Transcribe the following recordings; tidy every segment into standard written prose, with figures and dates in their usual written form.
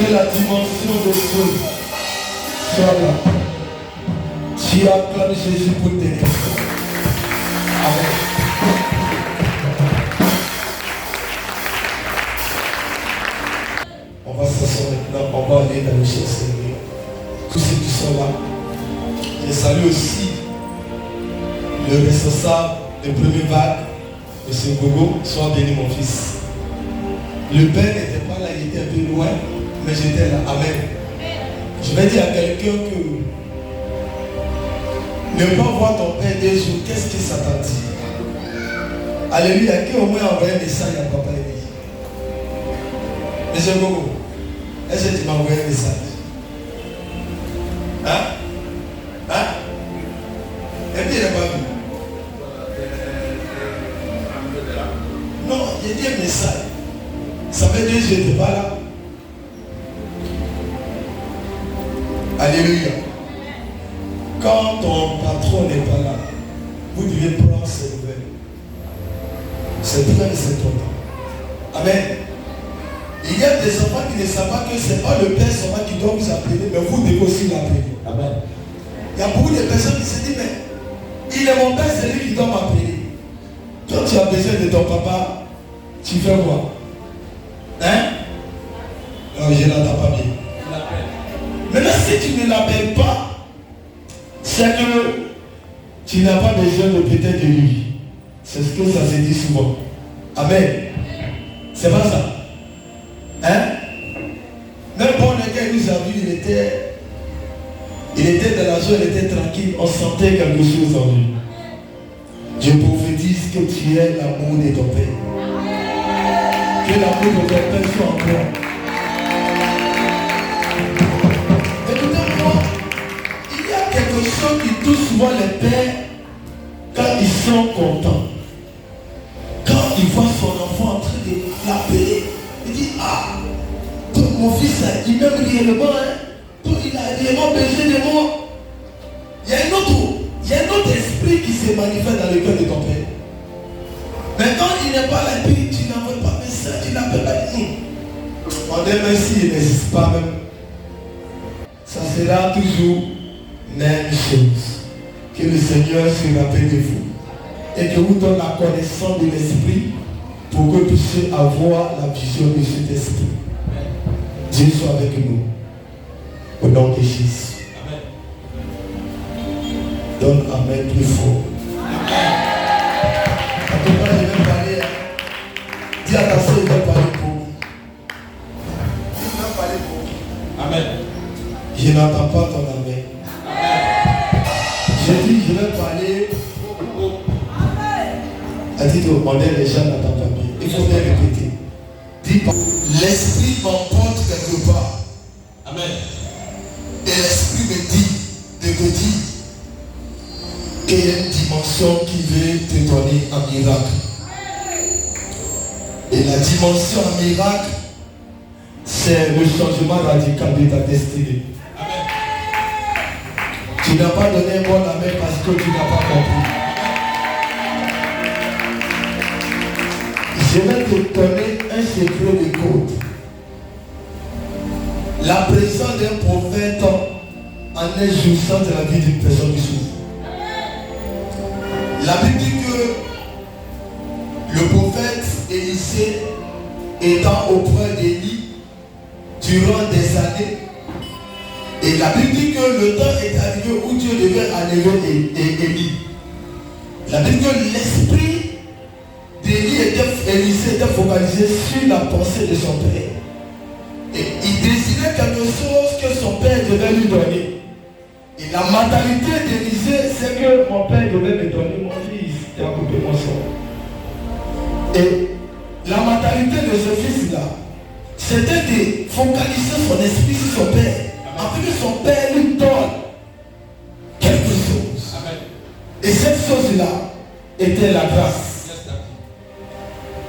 Que la dimension de Dieu soit là. Tu acclames Jésus pour tes questions. Amen. On va s'asseoir maintenant, on va aller dans le chef Seigneur. Tous ceux qui sont là. Je salue aussi le responsable de première vague, M. Gogo. Sois béni mon fils. Le père n'était pas là, il était un peu loin, mais j'étais là. Amen. Je vais dire à quelqu'un que ne pas voir ton père des jours, qu'est-ce que ça t'a dit? Alléluia, qui au moins envoyé un message à papa et Monsieur Gogo, est-ce que tu m'as envoyé un message? Hein? Hein? Et puis il n'a pas vu. Non, il dit un message. Ça veut dire que je n'étais pas là. Alléluia. Quand ton patron n'est pas là, vous devez prendre ses nouvelles. C'est très important. Amen. Il y a des enfants qui ne savent pas que ce n'est pas le Père seulement qui doit vous appeler, mais vous devez aussi l'appeler. Amen. Il y a beaucoup de personnes qui se disent, mais il est mon Père, c'est lui qui doit m'appeler. Quand tu as besoin de ton papa, tu fais quoi? Hein? Non, je n'entends pas bien. Maintenant, si tu ne l'appelles pas, c'est que tu n'as pas besoin de peut-être de lui. C'est ce que ça se dit souvent. Amen. C'est pas ça. Hein? Même bon, le gars nous a vu, il était dans la joie, il était tranquille, on sentait quelque chose en lui. Je prophétise que tu es l'amour de ton Père. Que l'amour de ton Père soit en toi. Écoutez-moi, il y a quelque chose qui touche souvent les pères quand ils sont contents. Quand ils voient son enfant en train de l'appeler, il dit, ah, mon fils, il m'aime réellement, hein. Il a réellement besoin de moi. Il y a un autre esprit qui se manifeste dans le cœur de ton père. Mais quand il n'est pas là, puis tu n'envoies pas message, tu n'appelles pas. On dit même s'il n'existe pas même. Ça sera toujours même chose. Que le Seigneur se rappelle de vous. Et que vous donne la connaissance de l'esprit pour que vous puissiez avoir la vision de cet esprit. Dieu soit avec nous. Au nom de Jésus. Amen. Donne Amen plus fort. Amen. En tout cas, je vais parler. Dis à ta soeur, je vais parler pour vous. Je vais parler pour vous. Amen. Je n'entends pas ton Amen. Amen. J'ai dit, je vais parler. A dit on est les gens n'entendent pas bien. Il faut bien répéter. Dis pas. L'esprit m'emporte quelque part. Amen. Et l'esprit me dit de te dire qu'il y a une dimension qui veut te donner un miracle. Et la dimension en miracle, c'est le changement radical de ta destinée. Amen. Tu n'as pas donné un bon amen parce que tu n'as pas compris. Je vais te donner un secret de code. La présence d'un prophète en est jouissant de la vie d'une personne qui souffre. La Bible dit que le prophète Élisée étant auprès d'Élie durant des années, et la Bible dit que le temps est arrivé où Dieu devait enlever Élie. La Bible dit que l'esprit Élisée était focalisé sur la pensée de son père. Et il désirait quelque chose que son père devait lui donner. Et la mentalité d'Élisée, c'est que mon père devait me donner mon fils. Il a coupé mon sang. Et la mentalité de ce fils-là, c'était de focaliser son esprit sur son père. Afin que son père lui donne quelque chose. Amen. Et cette chose-là était la grâce.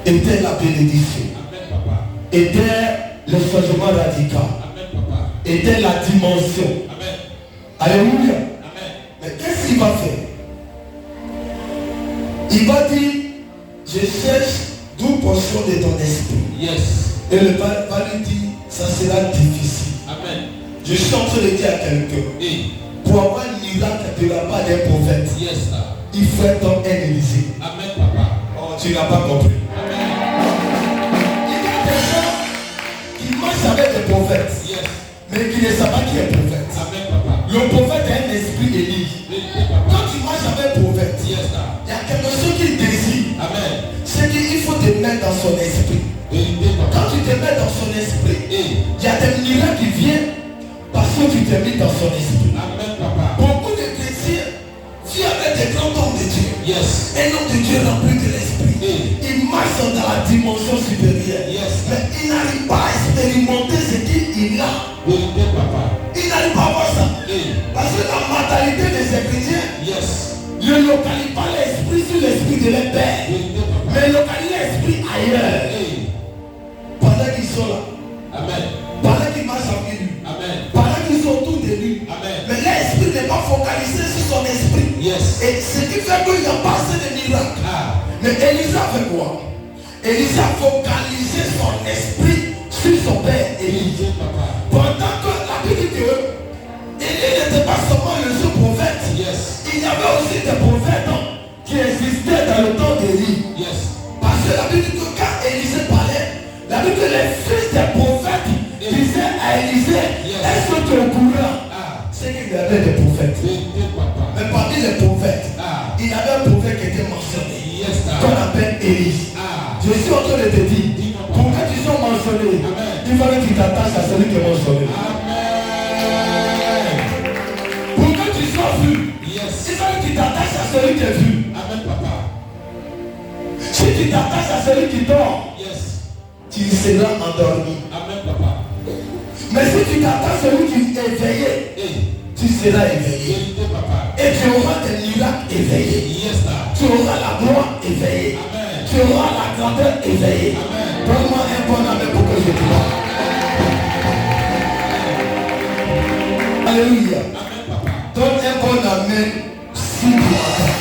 Était la bénédiction. Amen, papa. Était le changement radical. Amen, papa. Était la dimension. Amen. Alléluia. Amen. Mais qu'est-ce qu'il va faire? Il va dire, je cherche 12 portions de ton esprit. Yes. Et le Père va lui dire, ça sera difficile. Amen. Je suis en train de dire à quelqu'un, pour avoir un miracle de la part d'un prophète, Yes, sir. il faut être un Élysée. Amen, papa. Oh, tu n'as pas compris. Amen. Il y a des gens qui marchent avec des prophètes, Yes. mais qui ne savent pas qui est prophète. Amen, papa. Le prophète a un esprit Élie. Quand tu marches avec un prophète, Yes, sir. il y a quelque chose qu'il désire. Amen. C'est qu'il faut te mettre dans son esprit. Quand tu te mets dans son esprit, il y a des miracles qui viennent parce que tu t'es mis dans son esprit. Amen, papa. Beaucoup de chrétiens vivent avec des grands hommes de Dieu. Yes. Un homme de Dieu rempli de l'esprit. Il marche dans la dimension supérieure. Yes. Mais il n'arrive pas à expérimenter ce qu'il a. Vérité, papa. Il n'arrive pas à voir ça. Parce que la mentalité de ces chrétiens ne localise pas l'esprit sur l'esprit de leur père. Mais localise l'esprit ailleurs. Pendant qu'ils sont là. Amen. Pendant qu'ils marchent avec lui. Amen. Pendant qu'ils sont autour de lui. Amen. Mais l'esprit n'est pas focalisé sur son esprit. Yes. Et ce qui fait qu'il n'y a pas assez de miracles. Mais Élisa fait quoi? Élisa a focalisé son esprit sur son père Élie. Pendant que la Bible dit que Élie n'était pas seulement le seul prophète. Yes. Il y avait aussi des prophètes qui existaient dans le temps d'Élie. Yes. Parce que la Bible dit que quand Élisée parlait, la Bible dit que les fils des prophètes disaient à Élisée, est-ce que tu es au courant? C'est qu'il y avait des prophètes. Mais parmi les prophètes, il y avait un prophète qui était mentionné, qu'on appelle Élie. Je suis en train de te dire, pour que tu sois mentionné, il faut que tu t'attaches à celui qui est mentionné. Amen. Pour que tu sois vu, il faut que tu t'attaches à celui qui est vu. Amen, papa. Si tu t'attaches à celui qui dort, tu seras endormi. Amen, papa. Mais si tu t'attaches à celui qui est éveillé, tu seras éveillé. Vérité, papa. Et tu auras des miracles éveillés. Yes, sir. Tu auras la gloire éveillée. Amen. Tu auras la grandeur éveillée. Amen. Donne-moi un bon amen pour que je te vois. Alléluia. Amen, papa. Donne un bon amen si tu entends.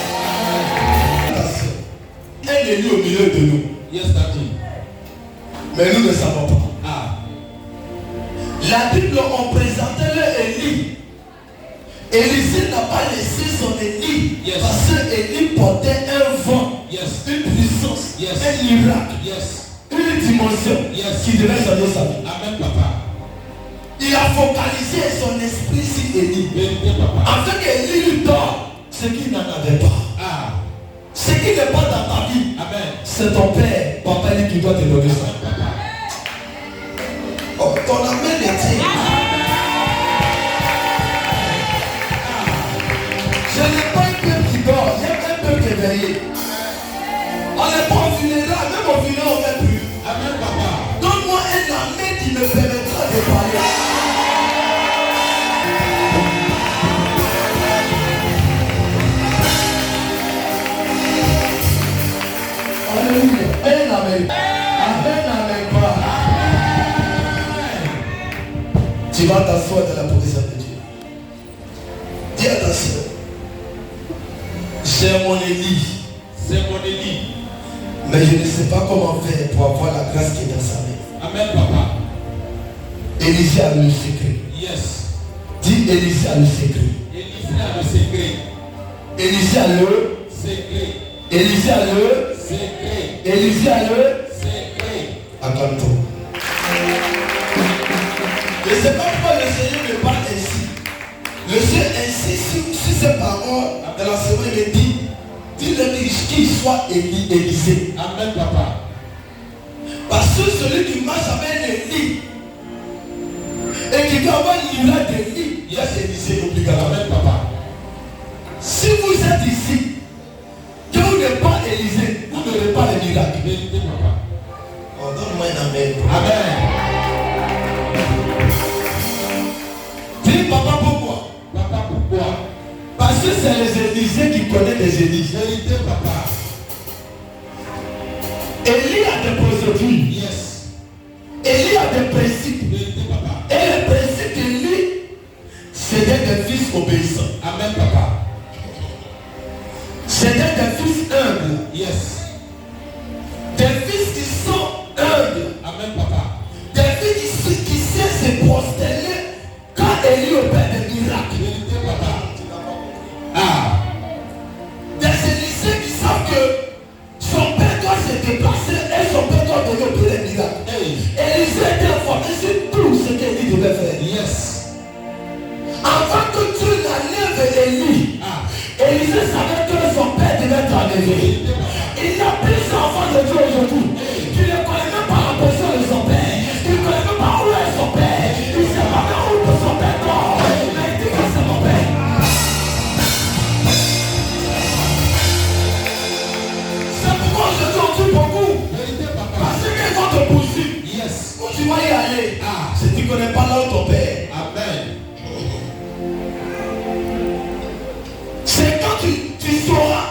Elle est liée au milieu de nous. Yes, daddy. Mais nous ne savons pas. La Bible on présentait le Élie. Élisée n'a pas laissé son Élie parce que Élie portait un vent, une puissance, un miracle, une dimension qui devait changer sa vie. Amen, papa. Il a focalisé son esprit sur Élie. Vérité, papa. Afin qu'Élie lui donne ce qu'il n'en avait pas. Ce qui n'est pas dans ta vie, c'est ton père, papa, qui doit te donner ça. Oh, ton amen est dit. Je n'ai pas un peuple qui dort, j'ai un peuple qui est veillé. On n'est pas au funérail, même au funérail on ne fait plus. Amen, papa. Donne-moi un amen qui me permettra de parler. Alléluia. Un amen. Amen, amen, pas. Tu vas t'asseoir dans la présence de Dieu. Dis à ta soeur, j'ai mon Élie. C'est mon Élie. Mais je ne sais pas comment faire pour avoir la grâce qui est dans sa main. Amen, papa. Élisée a le secret. Yes. Dis Élisée a le secret. Élisée a le secret. Élisée a le Secret. Élisée a le Secret. Élisée a le Secret. Attends-toi. Je ne sais pas pourquoi le Seigneur me parle ainsi. Le Seigneur insiste sur ses paroles dans la semaine. Il dit, dis-le qu'il soit Élisée. Amen, papa. Parce que celui qui marche avec Élie et qui doit avoir une miracle d'Élie, il y a Élisée obligatoirement. Amen, papa. Si vous êtes ici, que vous n'êtes pas Élisée, vous n'aurez pas le miracle. Vérité, papa. Oh, donne-moi un amen. Amen. Dis papa pourquoi? Papa, pourquoi? Parce que c'est les Élisées qui connaissent les Élis. Vérité, papa. Élie a des procédures. Yes. Élie a des principes. Vérité, papa. Et les principes d'Élie, c'était des fils obéissants. Amen, papa. C'était des fils humbles. Yes. Des fils qui sont humbles. Amen, papa. Des fils qui Moïse savait que son père devait être enlevé. Il y a plusieurs enfants de Dieu aujourd'hui qui ne connaissent même pas la position de son père. Qui ne connaissent même pas où est son père. Il ne sait pas même où est son père dort. Mais il dit que c'est mon père. C'est pourquoi je dis au Dieu beaucoup. Parce qu'ils vont te poursuivre. Yes. Où tu vas y aller? Ah. Si tu ne connais pas là où ton père. Amen. C'est quand tu sauras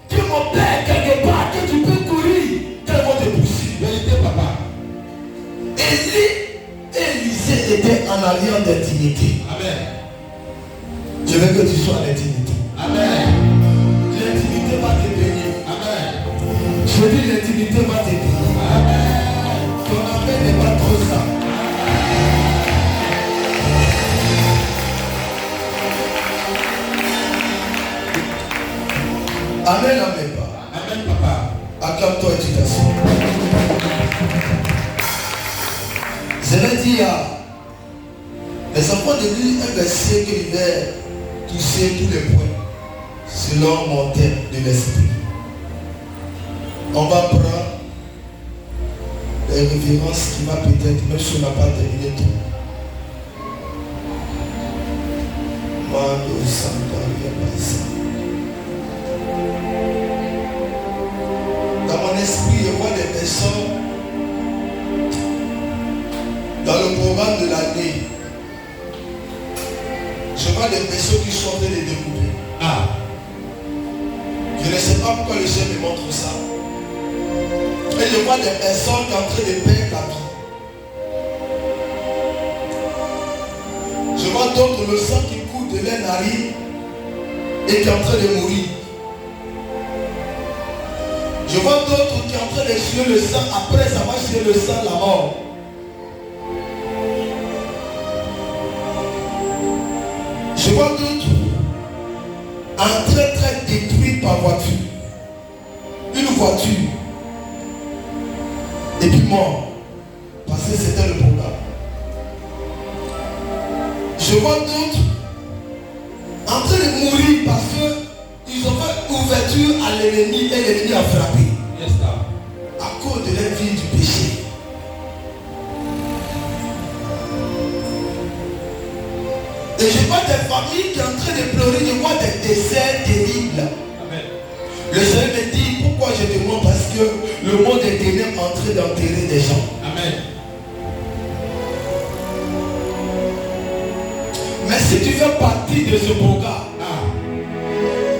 que mon père quelque part, que tu peux courir, qu'elles vont te poursuivre. Vérité, papa. Élisée était en alliance d'intimité. Amen. Je veux que tu sois en intimité. Amen. L'intimité va te bénir. Amen. Je dis l'intimité va te bénir. Amen. Ton appel n'est pas trop ça. Amen, amen, papa. Amen, papa. Acclame-toi et tu t'assois. Je vais dire les enfants de lui un verset qui devait toucher tous les points selon mon thème de l'esprit. On va prendre les références qui va peut-être, même si on n'a pas terminé tout. Mando Santaria Baisa. Dans mon esprit, je vois des personnes dans le programme de l'année. Je vois des personnes qui sont en train de découper. Ah. Je ne sais pas pourquoi le Seigneur me montre ça. Et je vois des personnes qui sont en train de perdre la vie. Je vois d'autres, le sang qui coule de leurs narines et qui est en train de mourir. Je vois d'autres qui sont en train de suer le sang après avoir sué le sang, la mort. Je vois d'autres en train d'être détruits par voiture. Une voiture. Et puis mort. Parce que c'était le programme. Je vois d'autres en train de mourir parce qu'ils ont fait ouverture à l'ennemi et l'ennemi a frappé. Yes, sir. À cause de leur vie du péché. Et je vois des familles qui sont en train de pleurer, je vois des décès terribles. Amen. Le Seigneur me dit pourquoi je te demande, parce que le monde est ténèbres en train d'enterrer des gens. Amen. Mais si tu fais partie de ce programme, Ah.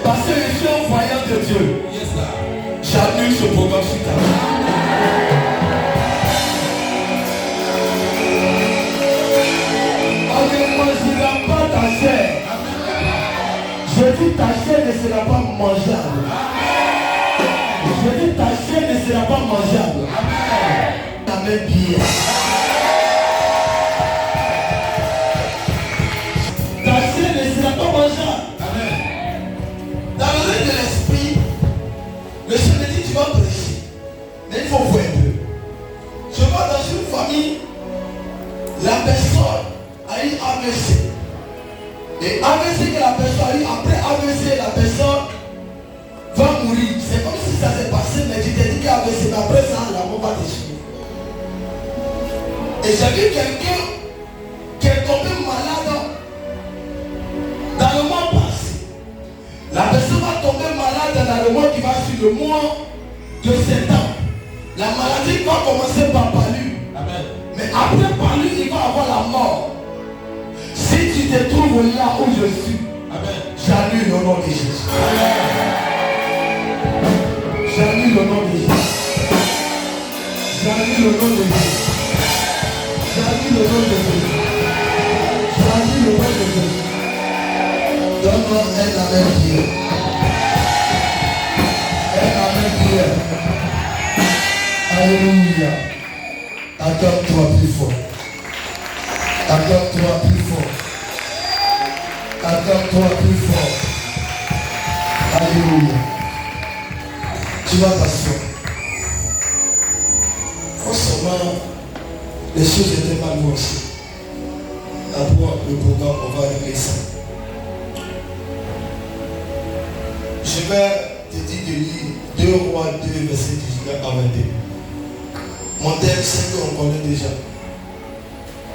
parce que je suis un voyant de Dieu, Yes, sir. j'annule ce programme sur ta vie. On ne mangera pas ta chair. Je dis ta chair ne sera pas mangeable. Je dis ta chair ne sera pas mangeable. Ta main bien. Ta chair ne sera pas mangeable. Dans le règne de l'esprit, le Seigneur dit tu vas prêcher. Mais il faut voir un peu. Je vois dans une famille, la personne a eu AVC. Et AVC que la personne a eu, après AVC, la personne va mourir. C'est comme si ça s'est passé, mais tu t'es dit qu'AVC, mais après ça, la mort va te suivre. Et j'ai vu quelqu'un qui est tombé malade dans le mois passé. La personne va tomber malade dans le mois qui va suivre, le mois de septembre. La maladie va commencer par palu. Amen. Mais après palu, il va avoir la mort. Si tu te trouves là où je suis, Amen. j'annule au nom de Jésus. J'annule au nom de Jésus. J'annule au nom de Jésus. J'annule au nom de Jésus. J'annule au nom de Jésus. Donne-moi un amen prière. Un amen prière. Alléluia. Acclame-toi plus fort. Acclame-toi plus fort. Acclame-toi plus fort. Alléluia. Tu vas t'asseoir. Forcément, les choses étaient mal voici. Après le programme, on va régler ça. Je vais te dire de lire 2 Rois 2, verset 19 à 22. Mon thème, c'est qu'on connaît déjà.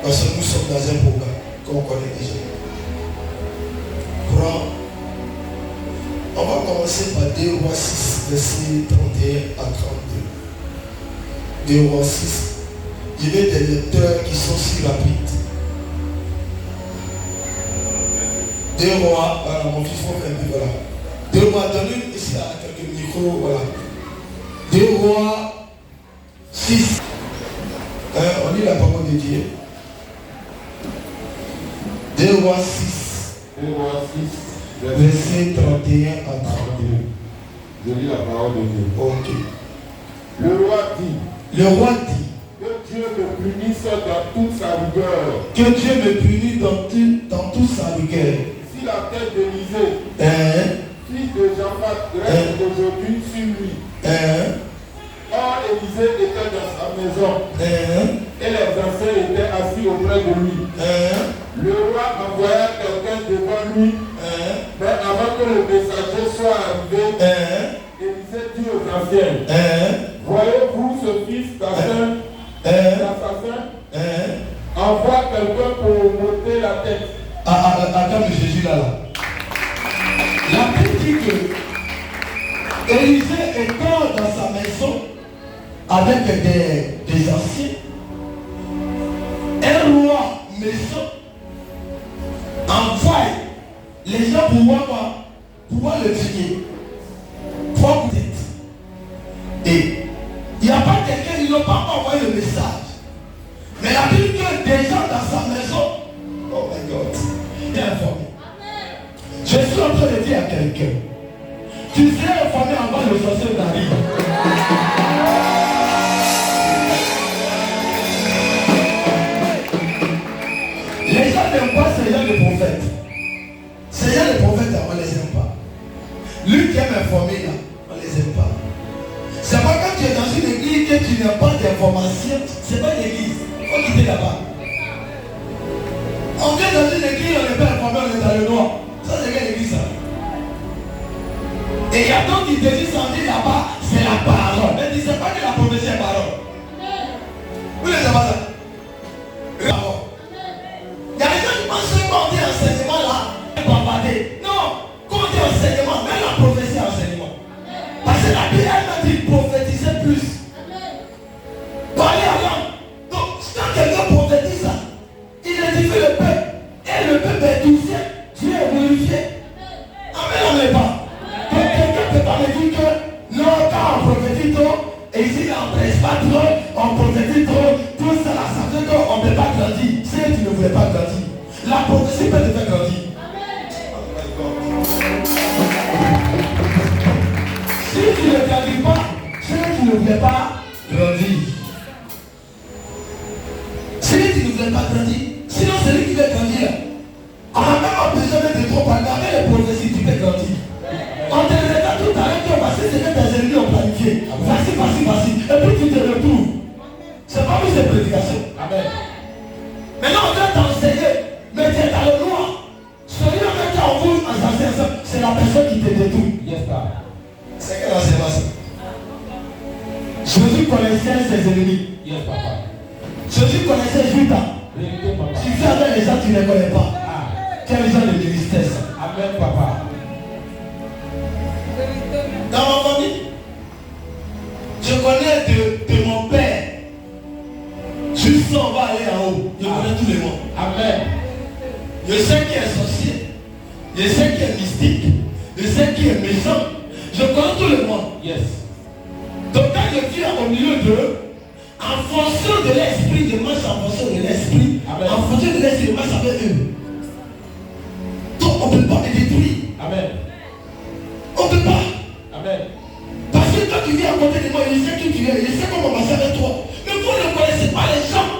Parce que nous sommes dans un programme qu'on connaît déjà. Prends. On va commencer par 2 Rois 6, verset 31 à 32. 2 Rois 6. Il y avait des lecteurs qui sont si rapides. 2 Rois, voilà, mon fils faut faire un peu, voilà. 2 Rois, donne ici à quelques micros, voilà. 2 Rois 6. On lit la parole de Dieu. 2 Rois 6. 2 Rois 6, verset 31 à 32. Je lis la parole de Dieu. Ok. Le roi dit que Dieu me punisse dans toute sa rigueur. Que Dieu me punisse dans toute sa rigueur. Si la tête d'Élisée, fils de Japhat, reste aujourd'hui sur lui. Or, Élisée était dans sa maison. Et les anciens étaient assis auprès de lui. Le roi envoya quelqu'un devant lui. Mais avant que le messager soit arrivé, Élisée dit aux anciens, voyez-vous ce fils d'assassin? Envoie quelqu'un pour m'ôter la tête. Attends, M. Jésus là. La Bible dit que Élisée étant dans sa maison avec des anciens, un roi méchant envoie les gens pouvoir le tuer. Trois coups de tête. Et il n'y a pas quelqu'un, ils n'ont pas envoyé le message. Mais la Bible dit que des gens dans sa maison, oh my God, il est informé. Je suis en train de dire à quelqu'un, tu serais informé avant le sorcier d'arriver. Les gens n'aiment pas ces gens de prophètes. Ces gens de prophètes, on ne les aime pas. Lui qui aime informer là, on ne les aime pas. C'est pas quand tu es dans une église que tu n'as pas d'information, c'est pas une église. Il faut quitter là-bas. On vient dans une église, on n'est pas informé, on est dans le noir. Ça c'est quelle église ça? Et il y a d'autres qui te disent on dit là-bas, c'est la parole. Mais ne sais pas que la prophétie est parole. Vous ne savez pas ça? Il y a des gens qui pensent que quand on dit enseignement là, c'est bombardé. Non, quand on dit enseignement, même la prophétie est enseignement. Parce que la Bible elle m'a dit prophétiser plus. Parler à l'homme. Donc, quand quelqu'un prophétise ça, il édifie le peuple. Et le peuple est touché. Dieu est glorifié. Amen, on n'est pas. Donc, quelqu'un ne peut pas me dire que non, quand on prophétise trop, et ici on ne presse pas trop, on prophétise trop, tout ça là, ça fait qu'on ne peut pas grandir. Si tu ne voulais pas grandir, la prophétie peut te faire grandir. Si tu ne grandis pas, si tu ne voulais pas grandir. Si tu ne voulais pas grandir, sinon c'est lui qui veut grandir. On n'a même besoin de trop parler avec les prophéties, tu peux grandir. On te regarde tout à l'heure, parce que c'est que tes ennemis ont planifié. Vas-y. Et puis tu te retrouves. C'est pas plus de prédication. Amen. Maintenant on doit t'enseigner, mais tu es dans le noir. Celui qui envoie en s'enseignant, c'est la personne qui te détruit. Yes, papa. C'est quel enseignement ça? Jésus connaissait ses ennemis. Yes, papa. Jésus connaissait Judas. Tu fais avec les gens que tu ne connais pas. Quel genre de ministère ça? Amen, papa. Dans ma famille, je connais de mon père. Juste on va aller en haut. Je connais tous les mots. Amen. Je sais qui est sorcier. Je sais qui est mystique. Je sais qui est méchant. Je connais tout le monde. Yes. Donc quand je viens au milieu d'eux, en fonction de l'esprit, je marche en fonction de l'esprit. Amen. En fonction de l'esprit, je marche avec eux. Donc on ne peut pas me détruire. Amen. On ne peut pas. Amen. Parce que quand tu viens à côté de moi, je sais qui tu es, je sais comment marcher avec toi. Mais vous ne connaissez pas les gens.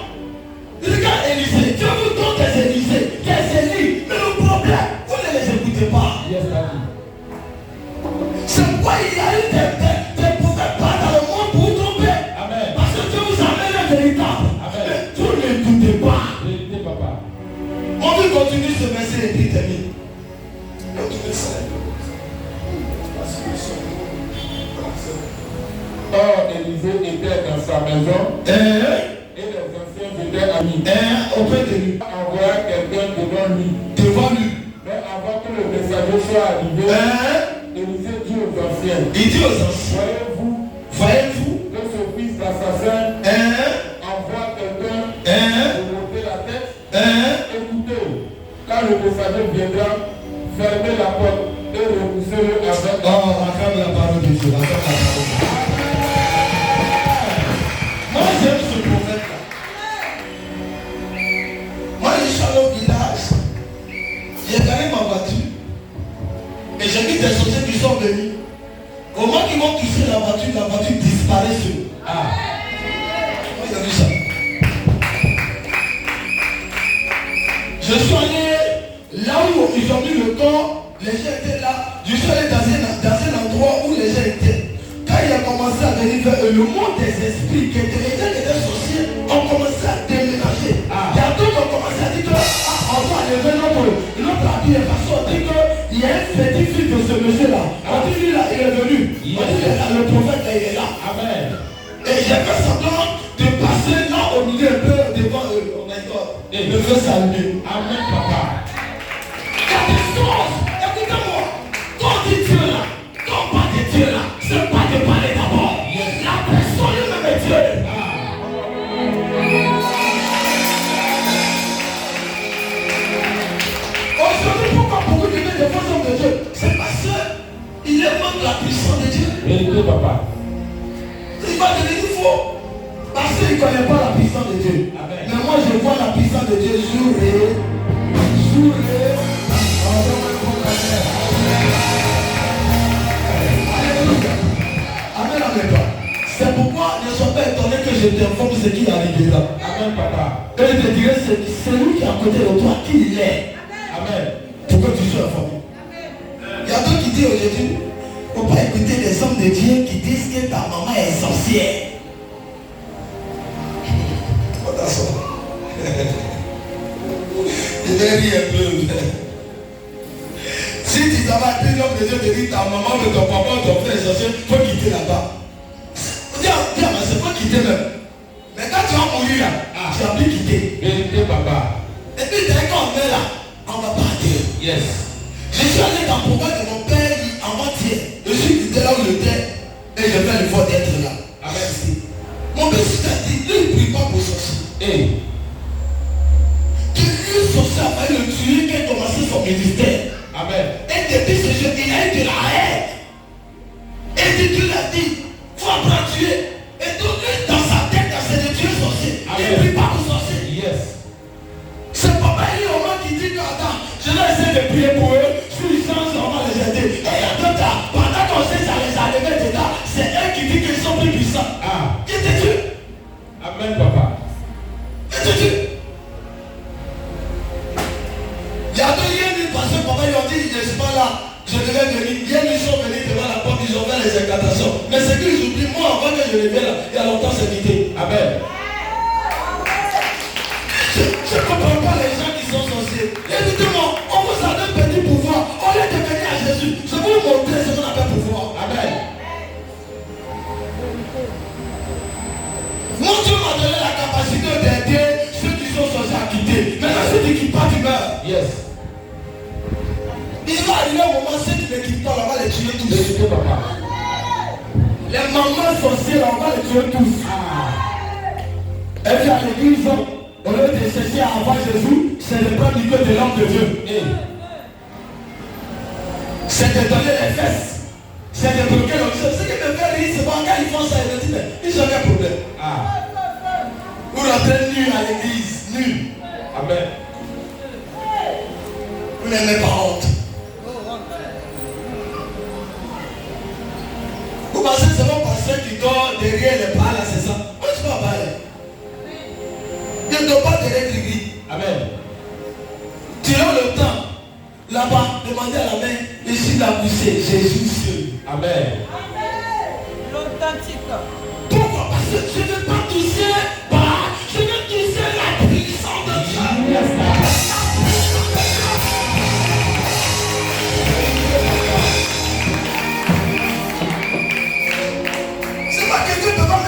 Regarde Élisée, Dieu vous donne des Élisée, des Élie. Mais le problème, vous ne les écoutez pas. Yes, daddy. C'est pourquoi il y a eu des prophètes pas dans le monde pour vous tromper. Amen. Parce que Dieu vous amène un véritable. Amen. Mais vous n'écoutez pas. Vérité, papa. On veut continuer ce verset et puis termine. Continuez ça. Élisée était dans sa maison. Et les anciens étaient amis. Auprès de lui. Envoya quelqu'un devant lui. Mais avant que le messager soit arrivé, Élisée dit aux anciens. Voyez-vous que ce fils d'assassin envoie quelqu'un pour monter la tête? Écoutez, quand le messager viendra, fermez la porte et repoussez-le avec. Acclame la parole de Dieu. Moi j'aime ce prophète-là. Moi je suis allé au village, j'ai gagné ma voiture et j'ai vu des sorciers qui sont venus. Au moment qu'ils vont toucher la voiture disparaît sur eux. Moi j'ai vu ça. Je suis allé là où ils ont mis le corps, les gens étaient là. Je suis allé dans un endroit où les gens étaient. Quand il a commencé à venir vers eux, le monde des esprits qui étaient sorciers ont commencé à déménager. Il y a d'autres qui ont commencé à dire que on va enlever notre habit parce qu'on dit qu'il y a un petit fils de ce monsieur-là. On dit lui là, il est venu. On dit là, le prophète là, il est là. Amen. Et j'ai fait semblant de passer là au milieu un peu devant eux. Oh my God. Et de me saluer. Amen, papa. Il y a des choses. Écoutez-moi. Quand on dit Dieu là, quand on parle de Dieu là, c'est pas de parler d'abord. La personne lui-même est Dieu. Aujourd'hui, pourquoi beaucoup de gens de de Dieu? C'est parce qu'il est manque de la puissance de Dieu. Vérité, papa. Il va devenir faux. Parce qu'il ne connaît pas la puissance de Dieu. Amen. Mais moi, je vois la puissance de Dieu jour et jour et. Alléluia. Amen, amen. C'est pourquoi ne sois pas étonné que je t'informe ce qui arrivera. Amen, papa. Et je te dirai c'est lui qui est à côté de toi, qui il est. Amen. Pour que tu sois informé. Il y a d'autres qui disent aujourd'hui, il ne faut pas écouter les hommes de Dieu qui disent que ta maman est sorcière. Je vais rire un peu. Si tu travailles avec l'homme de Dieu te dit ta maman ou ton papa ou ton frère est sorcier, il faut quitter là-bas. Dis à ma soeur, il faut quitter même. Mais quand tu vas mourir là, tu vas plus quitter. Vérité, papa. Et puis dès qu'on est là, on va partir. Yes. Je suis allé dans le programme de mon père avant-hier. Je suis quitté là où j'étais et je fais l'effort d'être là. Amen. Mon père s'est dit, lui il ne prie pas pour sorcier. Que lui sorcier a failli le tuer quand il a commencé son ministère. Amen. Et depuis ce jour, il a eu de la haine. Et Dieu l'a dit, il faut apprendre à tuer. Et donc lui, dans sa tête, c'est de tuer sorcier. Il ne prie pas pour sorcier. Yes. C'est papa il est au moment qui dit que attends, je vais essayer de prier pour eux. Si ils changent, on va les aider. Et il y a d'autres là, pendant qu'on sait ça les a levés dedans, c'est eux qui disent qu'ils sont plus puissants. Qui te tue? Amen, papa. Qui te tue? Il y a deux yénis parce que papa ils ont dit, je ne suis pas là, je devais venir. Yénis sont venus devant la porte, ils ont fait les incantations. Mais c'est qu'ils oublient, moi avant que je ne vienne là, il y a longtemps c'est quitté. Amen. Je ne comprends pas les gens qui sont sorciers. Écoutez-moi, on vous a donné un petit pouvoir. Au lieu de venir à Jésus, je vais vous montrer ce qu'on appelle pouvoir. Amen. Mon Dieu m'a donné la capacité d'aider ceux qui sont sorciers à quitter. Maintenant, ceux qui partent, ils meurent. Yes. Il va arriver un moment, ceux qui ne quittent pas, on va les tuer tous. Les mamans sorcières, on va les tuer tous. Et puis à l'église, au lieu de chercher à avoir Jésus, c'est de prendre du cœur de l'homme de Dieu. C'est de donner les fesses. C'est de bloquer l'homme. Ce qui me fait rire, c'est pas quand ils font ça, ils me disent, mais ils n'ont aucun problème. Vous rentrez nu à l'église, nu. Amen. Vous n'aimez pas honte. Vous pensez que c'est mon pasteur qui dort derrière les balles, c'est ça? Moi, je ne suis pas balai. Il ne doit pas derrière gris. Amen. Tirons le temps. Là-bas, demandez à la main, ici la poussée, Jésus seul. Amen. L'authentique. Pourquoi? Parce que je ne veux pas toucher, je veux toucher la puissance de Dieu. C'est pas que Dieu ne peut pas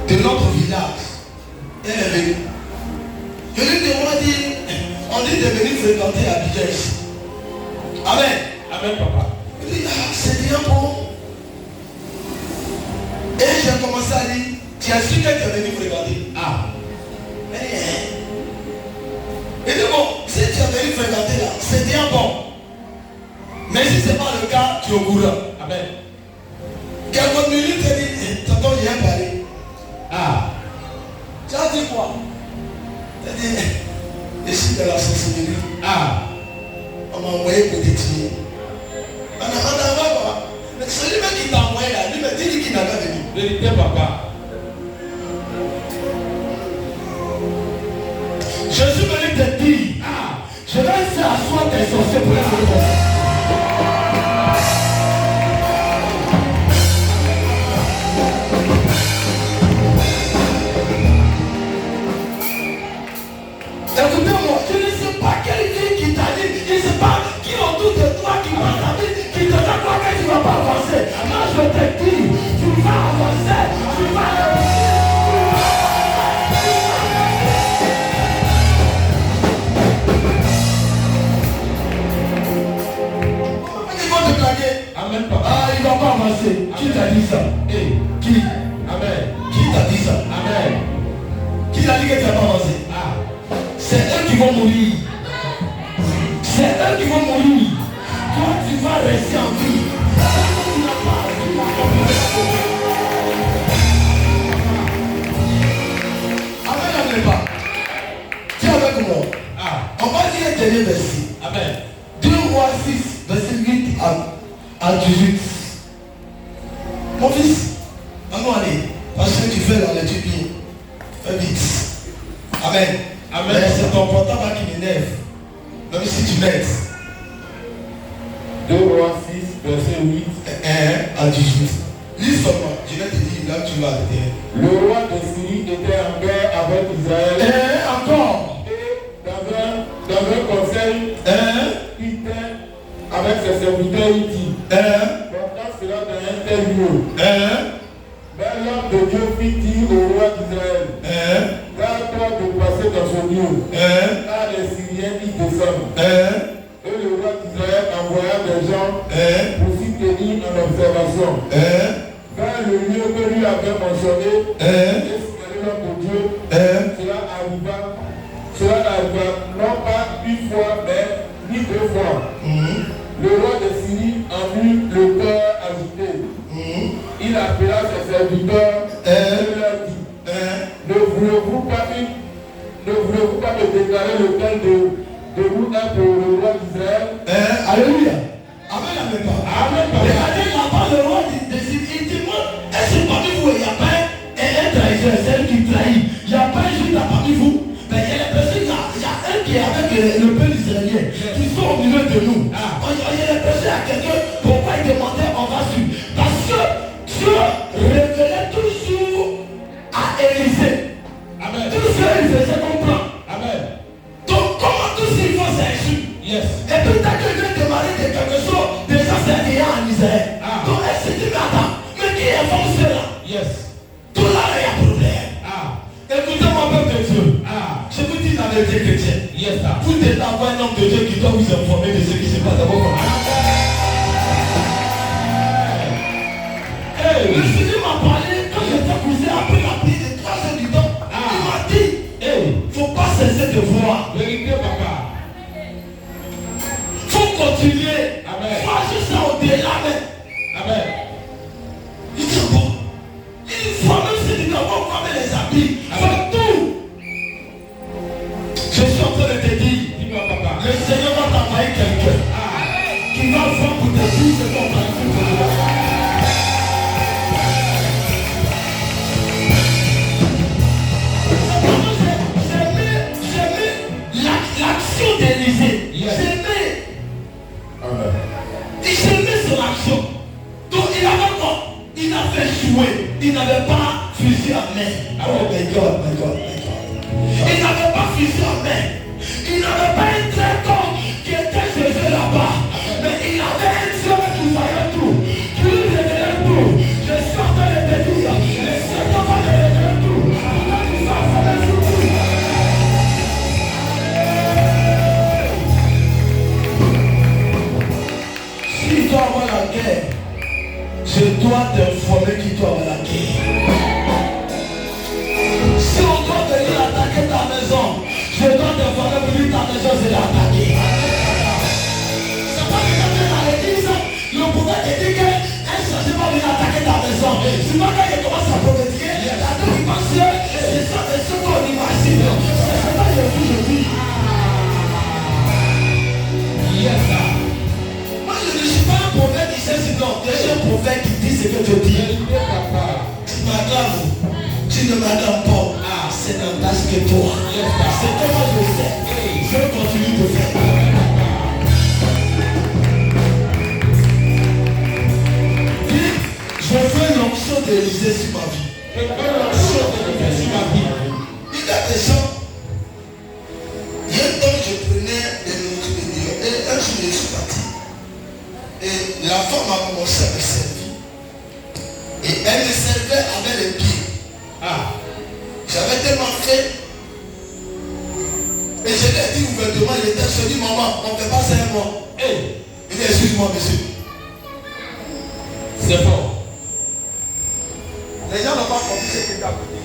de notre village. Elle est venue. Je lui demande, on dit de venir fréquenter Abidjan ici. Amen. Amen, papa. Il dit, c'est bien bon. Et j'ai commencé à dire, tu as su que tu es venu fréquenter. Il dit, bon, si tu es venu fréquenter là, c'est bien bon. Mais si ce n'est pas le cas, tu es au courant. Amen. Quelques minutes, tu dit, tonton, viens parler. Tu as dit quoi? Tu as dit, je suis de la sensibilité. On m'a envoyé pour détruire. Mais celui qui t'a envoyé là, lui me dit qu'il n'a pas venu. Vérité, papa. Je suis venu te dire, je vais essayer asseoir tes sorciers pour les faire. Écoutez-moi, je ne sais pas quelqu'un qui t'a dit, je ne sais pas qui autour de toi qui m'a dit, qui te dit quoi que tu ne vas pas avancer. Moi je te dis, tu vas avancer, tu vas Amen, papa. il ne va pas avancer. Qui t'a dit ça? Qui? Amen. Qui t'a dit ça? Amen. Qui t'a dit que tu ne vas pas avancer? C'est eux qui vont mourir. C'est eux qui vont mourir. Toi, tu vas rester en vie. Amen, amen, pas. Tu es avec moi. On va dire un dernier verset. Amen. 2 Rois 6, verset 8 à 18. Mon fils, allons aller. Parce que tu fais la lecture bien. Fais vite. Amen. Amen. Mais c'est ton portable qui m'énerve. Même si tu m'aides. 2 Rois 6, verset 8 à 18. Lis seulement. Je vais te dire là tu vas arrêter. Le roi de Syrie était en guerre avec Israël. Encore. Et dans un conseil, il était avec ses serviteurs, il dit, portant cela dans un tel lieu. Mais l'homme de Dieu fit dire au roi d'Israël, garde-toi de passer dans ce lieu, car les Syriens y descendent. Et le roi d'Israël envoya des gens pour s'y tenir en observation. Vers le lieu que lui avait mentionné, et signaler l'homme de Dieu, cela arriva non pas une fois, mais ni 2 fois. Le roi de Syrie en eut le cœur agité. Il appela ses serviteurs et leur dit, ne voulez-vous pas me déclarer lequel de vous est pour le roi d'Israël? Alléluia. Amen, amen. Amen. Regardez là-bas le roi de Syrie. Il dit, moi, est-ce que parmi vous, il n'y a pas un trahisseur, celle qui trahit? Il n'y a pas un juif parmi vous? Mais il y a des personnes, il y a un qui est avec le peuple israélien, qui sont au milieu de nous. Il y a des personnes, il y a quelqu'un, pourquoi il demandait, on va suivre? Parce que Dieu révélait toujours à Élisée. Amen. Tout ce qu'il faisait comprendre. Amen. Donc comment tout ce qu'il faut, c'est Jésus. Yes. Et puis t'as quelqu'un demandé de quelque chose, déjà c'est déjà en Israël. Donc elle se dit, mais attends, mais qui est foncé là? Yes. Tout là, il y a problème. Écoutez-moi, peuple de Dieu. Je vous dis la vérité chrétienne. Yes, vous êtes d'avoir un homme de Dieu qui doit vous informer de ce qui se passe dans votre famille. Le Seigneur m'a parlé quand j'étais poussé après la prière de 3 heures du temps. Il m'a dit, il ne faut pas cesser de voir. Vérité, papa. Il faut continuer. Amen. Faut agir ça au-delà. Amen. Il dit bon. Il faut même si tu dois voir les habits. Fais tout. Je suis en train de te dire. Dis-moi, papa. Le Seigneur va t'envoyer quelqu'un qui va voir pour te dire ce qu'on va faire. L'action d'Élisée. J'aimais. J'aimais son action. Donc il avait quoi? Il avait joué. Il n'avait pas fusil à main. Oh my God, my God, my God. Il n'avait pas fusil à main. Il n'avait pas un traiteur qui était jeté là-bas. Mais il avait un Dieu qui voyait tout. Qui lui révélait tout. Je suis en train de te dire. Le Seigneur va le révéler Dios de l'attaquer. C'est pas que quand tu es dans l'église, le prophète te dit qu'un changement vient attaquer ta maison. C'est pas quand il commence à prophétiser, la dimension, c'est ça, c'est ce qu'on imagine. C'est ça que je dis. Yes, sir. Moi, je ne suis pas un prophète qui sait ce non. Je suis un prophète qui dit ce que je dis. Tu m'acclames. Tu ne m'acclames pas. Ah, c'est dans ta que toi. C'est que moi je sais. Je continue de faire. Dis, je veux l'onction d'Élysée sur ma vie. Je veux l'onction d'Élysée sur ma vie. Il y a des gens. Il y a un temps je prenais des nourritures et un jour je suis parti. Et la femme a commencé à me servir. Et elle me servait avec les pieds. Ah, j'avais tellement fait. Et je lui ai dit ouvertement, je lui ai dit maman, on ne fait pas ça un mois. Hey. Il dit excuse-moi monsieur. C'est fort. Les gens n'ont pas compris ce que tu as compris.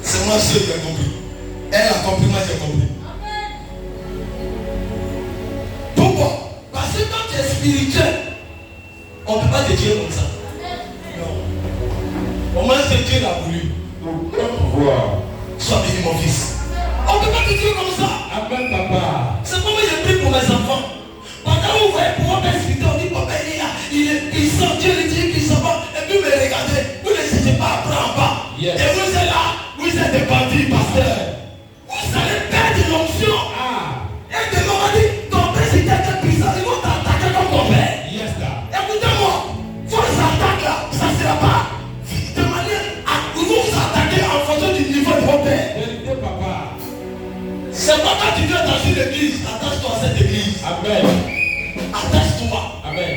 C'est moi seul qui ai compris. Elle a compris, moi j'ai compris. Pourquoi? Parce que quand tu es spirituel, on ne peut pas te dire comme ça. Non. Au moins c'est Dieu l'a voulu. Sois béni mon fils. On ne peut pas te dire comme ça. Amen papa. C'est pourquoi je prie pour mes enfants. Pendant où vous voyez pour moi m'expliquer, on dit papa il est là, il est puissant, Dieu lui dit qu'il s'en va. Et puis me regardez, vous ne laissez pas apprendre en bas. Yes. Et vous êtes là, vous êtes des bandits, pasteur. Vous allez perdre l'onction. Ah. Et de l'on a dit, ton père c'est quelqu'un puissant, ils vont t'attaquer comme ton père. Yes, écoutez-moi, force attaque là, ça ne sera pas. De manière à vous attaquer en fonction du niveau de votre père. Vérité papa. C'est pas quand tu viens dans une église, attache-toi à cette église. Amen. Attache-toi. Amen.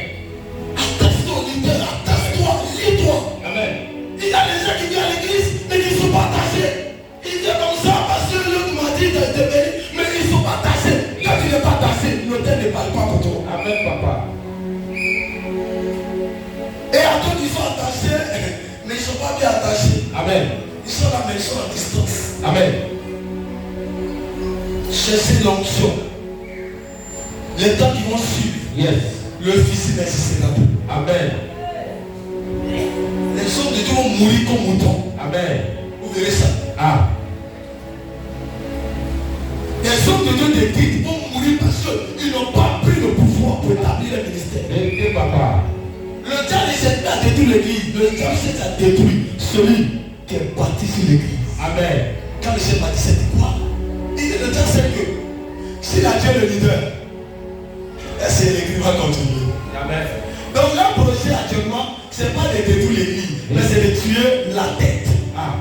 Attache-toi au leader, attache-toi, lis-toi. Amen. Il y a des gens qui viennent à l'église mais qui ne sont pas attachés. Ils disent comme ça parce que l'autre m'a dit de te bénir, mais ils ne sont pas attachés. Quand tu n'es pas attaché, l'autel ne parle pas pour toi. Amen papa. Et à toi qui sont attachés, mais ils ne sont pas bien attachés. Amen. Ils sont là mais ils sont à distance. Amen. Cherchez l'onction. Les temps qui vont suivre. Yes. Le fils n'existera plus. Amen. Les hommes de Dieu vont mourir comme moutons. Amen. Vous verrez ça. Ah. Les hommes de Dieu d'église vont mourir parce qu'ils n'ont pas pris le pouvoir pour établir le ministère. Vérité papa. Le diable ne s'est pas détruit l'église. Le diable s'est détruit celui qui est bâti sur l'église. Amen. Quand il s'est bâti, c'est quoi? Il dit le diable sait que s'il a Dieu le leader, c'est l'église va continuer. Amen. Donc leur projet actuellement, c'est pas de détruire l'église, mais c'est de tuer la tête. Ah.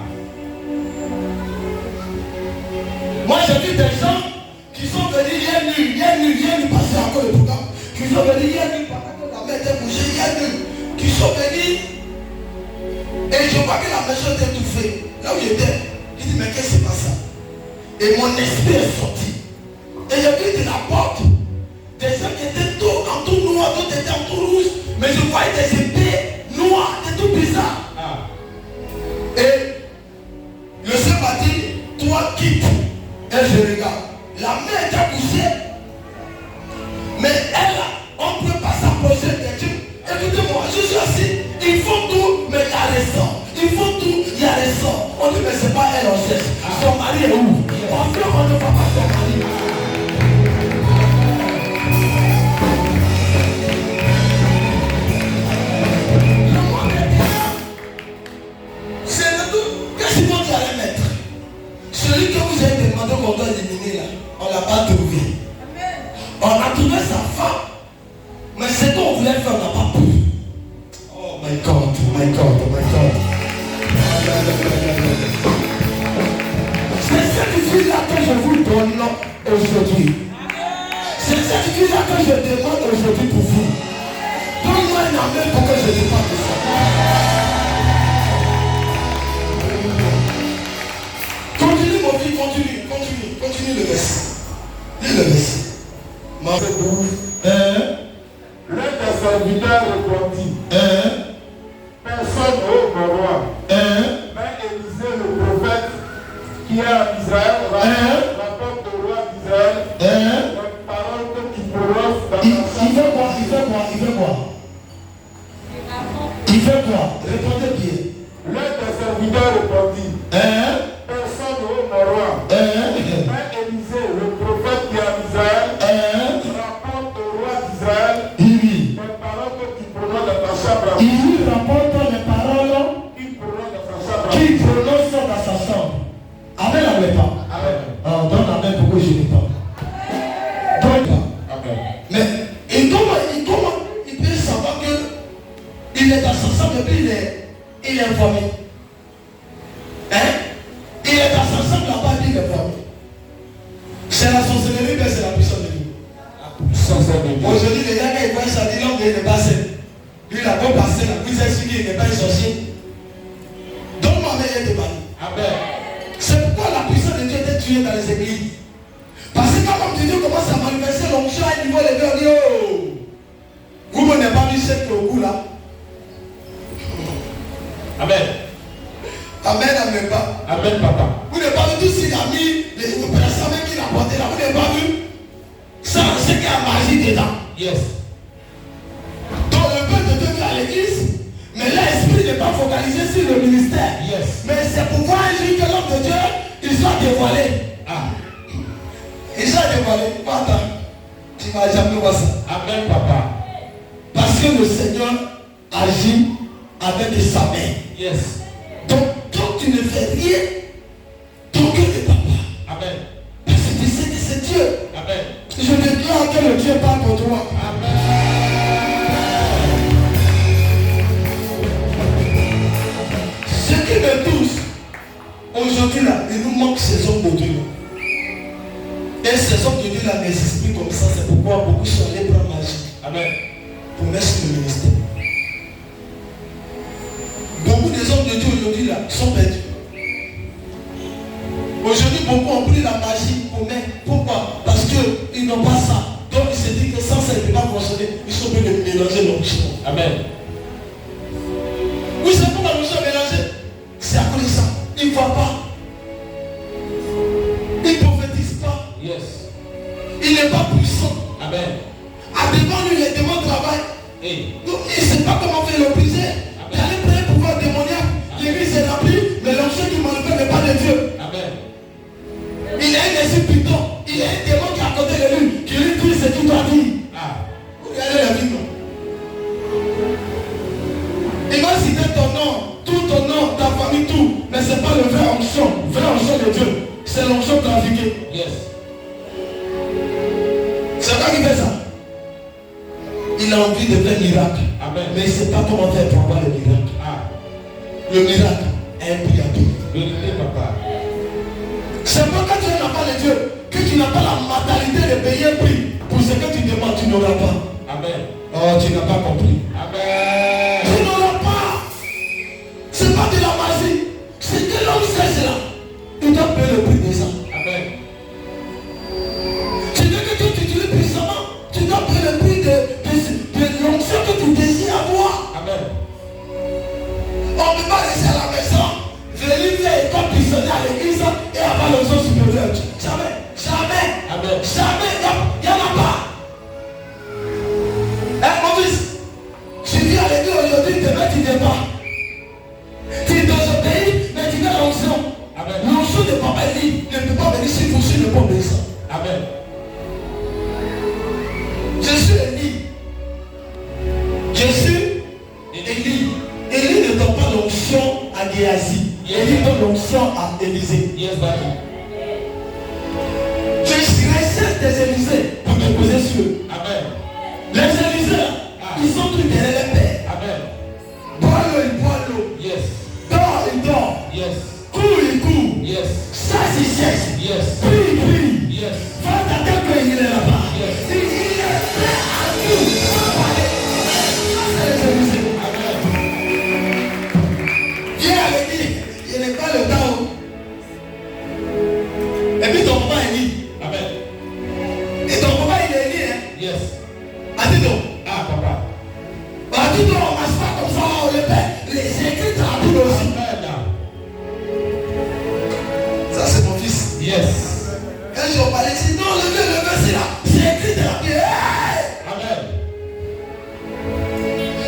Moi j'ai vu des gens qui sont venus hier nuit, passer encore le programme, qui sont venus hier nuit, pendant que la main était bougée, hier nuit, qui sont venus, et je vois que la maison était étouffée. Là où j'étais, il dit mais qu'est-ce qui se passe ça? Et mon esprit est sorti. Et j'ai vu de la porte des gens qui étaient tout en tout noir, d'autres étaient en tout rouge, mais je voyais des épées noires, des tout bizarres. Ah. Et le Seigneur m'a dit, toi quitte. Et je regarde. La main était poussée. Mais elle, on ne peut pas s'approcher de Dieu. Écoutez-moi, je suis assis. Ils font tout, mais il y a les sangs. Ils font tout, il y a les sangs. On dit, mais c'est pas elle, on cherche. Son mari est où? On ne voit pas son mari. Qu'est-ce qu'ils vont dire à les mettre? Celui que vous avez demandé qu'on doit éliminer là, on ne l'a pas trouvé. Amen. On a trouvé sa femme, mais ce qu'on voulait faire, on n'a pas pu. Oh my God, my God, my God. C'est cette vie-là que je vous donne aujourd'hui. C'est cette vie-là que je demande aujourd'hui pour vous. Donne-moi un amen pour que je ne parle de ça. Continue mon fils, continue le verset. Lis le verset. Marc 12. L'un des serviteurs répondit. Personne au roi. Mais Élisée le prophète qui est en Israël rapporte au roi d'Israël n'admet pas. Amen. Donne la main pourquoi je n'ai pas. Donne pas. Amen. Mais il peut savoir que il est dans sa chambre et puis il est informé. Hein? Il est dans sa chambre là-bas et il est informé. C'est la sorcellerie, mais c'est la puissance de Dieu. La puissance de Dieu. Aujourd'hui, les gars, quand ils voient ça, disent l'homme n'est pas sain. Lui, il a beau passer, la puissance expliquée, il n'est pas un sorcier. Donne-moi un meilleur de mari. Amen. C'est pourquoi la puissance de Dieu était tuée dans les églises. Parce que quand l'homme de Dieu commence à manifester l'onction à un niveau élevé, on dit oh, vous n'avez pas mis cette au cou là. Amen. Amen, amen pas. Amen, papa. Vous n'avez pas vu tout s'il a mis les opérations même qu'il a porté là. Vous n'avez pas vu ça, c'est qu'il y a magie dedans. Yes. Donc le peuple de Dieu vient à l'église, mais l'esprit n'est pas focalisé sur le ministère. Yes. Mais c'est pour voir un jour que l'homme de Dieu, il soit dévoilé. Ah. Il soit dévoilé. Attends, tu ne vas jamais voir ça. Amen, papa. Parce que le Seigneur agit avec sa main. Yes. Donc, quand tu ne fais rien, ton cœur n'est pas papa. Amen. Parce que tu sais que c'est Dieu. Amen. Je déclare que le Dieu parle pour toi. Amen. Ce qui me touche, aujourd'hui là, il nous manque ces hommes de Dieu. Et ces hommes de Dieu là n'existent plus comme ça. C'est pourquoi beaucoup sont allés prendre magie. Amen. Pour mettre sur le ministère. Beaucoup des hommes de Dieu aujourd'hui là sont perdus. Aujourd'hui, beaucoup ont pris la magie pour mettre. Pourquoi? Parce qu'ils n'ont pas ça. Donc ils se disent que sans ça, ils ne peuvent pas fonctionner. Ils sont obligés de mélanger l'onction. Amen. Oui, c'est pourquoi l'onction est mélangée. C'est à cause de ça. Ils ne voient pas. Ils ne prophétisent pas. Yes. Il n'est pas puissant. Amen. À devant lui, les démons travaillent. Hey. Donc il ne sait pas comment faire le briser. Il allait prendre un pouvoir démoniaque. L'église est remplie, mais l'onction qui manifeste n'est pas de Dieu. Amen. Il a un esprit putain. Il y a un démon qui est à côté de lui, qui lui dit ce qu'il doit dire. Ah. Regardez la Bible. Il va citer ton nom, tout ton nom, ta famille, tout. Mais ce n'est pas le vrai onction. Vrai onction de Dieu. C'est l'onction trafiquée. Yes. C'est toi qui fait ça. Il a envie de faire miracle. Amen. Mais il ne sait pas comment faire pour avoir le miracle. Ah. Le miracle est un prix à payer. Vérité, papa. C'est pas quand tu n'as pas de Dieu que tu n'as pas la mentalité de payer un prix. Pour ce que tu demandes, tu n'auras pas. Amen. Oh, tu n'as pas compris. Amen. Tu n'auras pas. C'est pas de la magie. C'est que l'homme sait cela. Il doit payer le prix de ça. Amen. Tu veux que Dieu t'utilise puissamment. Tu dois payer le prix de l'onction que tu désires avoir. Amen. On ne peut pas rester à la maison, venir faire école missionnaire à l'église et avoir l'onction supérieure. Jamais. Jamais. Amen. Jamais. Il n'y en a pas. Hein, mon fils? Tu viens à l'église aujourd'hui, demain tu n'es pas. Tu désobéis, mais tu as l'onction. Amen. L'onction de papa Élie ne peut pas venir si vous ne pas obéissant. Amen. Je suis Élie. Je suis Élie. Élie ne donne pas l'onction à Géasi. Élie donne l'onction à Élisée. Yes, daddy. Je resserre des Élysées pour te poser sur eux. Amen. Les Élysées, ils sont tous derrière les pères. Amen. Bois l'eau, il boit l'eau. Yes. Dors, il dort. Yes. Cours, il court. Yes. Chasse, il cherche. Yes. Prie, il prie. Yes. Va t'attendre qu'il est là-bas. Yes. Il est prêt à tout. Ça, c'est les Élysées. Viens à l'église. Il n'est pas le temps. Et puis ton papa est dit. Amen. Et ton papa il est dit, hein. Yes. Attends. Ah, papa. Bah, dis donc, on ne marche pas comme ça, on le fait. Les écrits dans la Bible aussi. Amen. Ça, c'est mon fils. Yes. Quand je parlais, je dis non, le verset là, c'est écrit dans la Bible. Hey! Amen.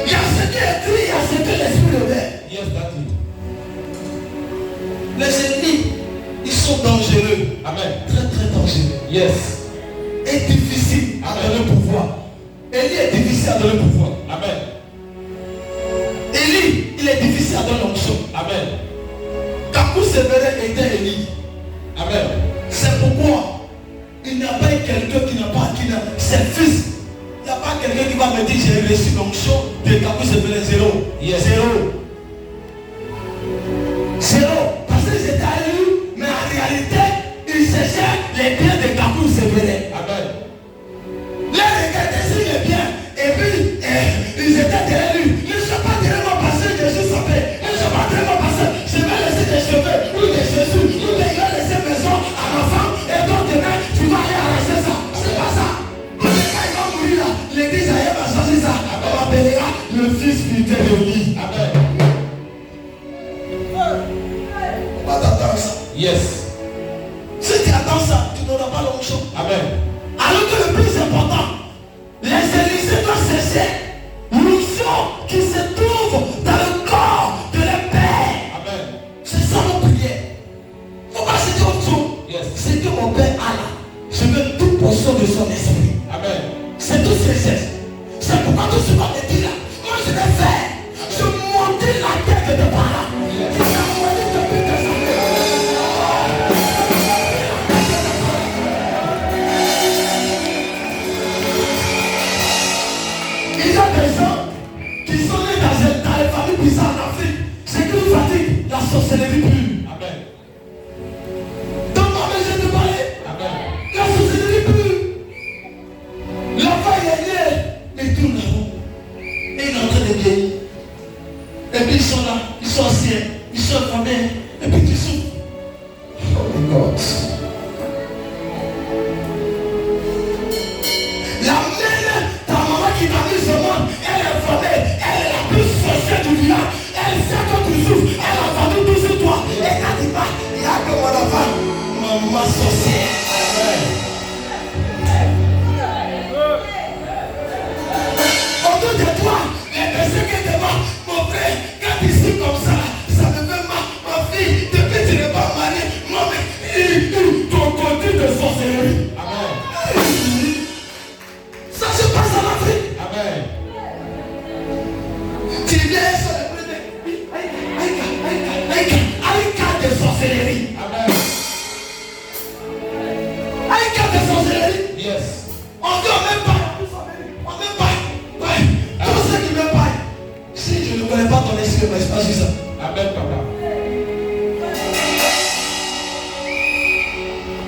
Il y a ce qui est écrit, il y a ce que l'esprit le fait. Yes, daddy. Les ennemis, ils sont dangereux. Amen. Très, très dangereux. Yes. Et difficile à donner le pouvoir. Élie est difficile à donner le pouvoir. Amen. Élie, il est difficile à donner l'onction. Amen. Kakou Sévérin était Élie. Amen. C'est pourquoi il n'y a pas quelqu'un qui n'a pas, c'est fils. Il n'y a pas quelqu'un qui va me dire j'ai reçu l'onction de Kakou Sebele. Zéro. Yes. Zéro. Zéro. Parce que j'étais à lui, mais en réalité, il cherchait les biens de Kakou Sebele. Amen. Les regardaient sur les biens. Et puis, ils étaient derrière lui. Ne sois pas derrière moi parce que Jésus s'appelle. Ne sois pas derrière moi parce que je vais laisser des cheveux ou des chaussures. Ou bien il va laisser maison à ma femme. Et donc demain, tu vas aller arracher ça. C'est pas ça. Quand il va mourir là, l'église ailleurs va changer ça. On m'appellera le fils spirituel de lui. Amen. On va t'attendre ça. Yes. Si tu attends ça, tu n'auras pas l'onction. Amen. Alors que le plus important, les Élysées doivent cesser l'onction qui se trouve dans le corps de l'Épée. Amen. C'est ça mon prière. Il ne faut pas se dire autre chose. Yes. C'est que mon Père a là. Je veux toute portion de son esprit. Amen. C'est tout ce que c'est. C'est pourquoi tout ce qu'on me dit là, moi je vais faire. Je monte la tête de tes parents. Tu vas monter depuis tes années. Il y a des gens qui sont nés dans les familles bizarres en Afrique. C'est qui nous fatigue la sorcellerie pure. Amen. Dans ma maison, je te parlais. Amen. La sorcellerie pure. L'enfant est né et tourne là-haut. Et il est en train de vieillir. Et puis ils sont là, ils sont anciens, ils sont famés. Et puis tu souffres. Oh my God. La mère, ta maman qui t'a mis au monde, elle est formée, elle est la plus sorcière du village. Elle sait que tu souffres, elle a vendu tout sur toi. Et quand tu vas, il y a que mon enfant, maman sorcière. Autour de toi, les personnes qui te voient, mon frère, quand tu suis comme ça, ça me fait mal. Ma fille, depuis que tu n'es pas mariée, moi, mais ton côté de sorcellerie. Amen. Ça se passe en Afrique. Amen. Tu viens sur le premier. Aïka de sorcellerie. Amen. Aïka de sorcellerie. Yes. On dit on même pas. On même pas. Tout ce qui me paille. Si je ne connais pas ton esprit, mais je passe sur ça. Amen, papa.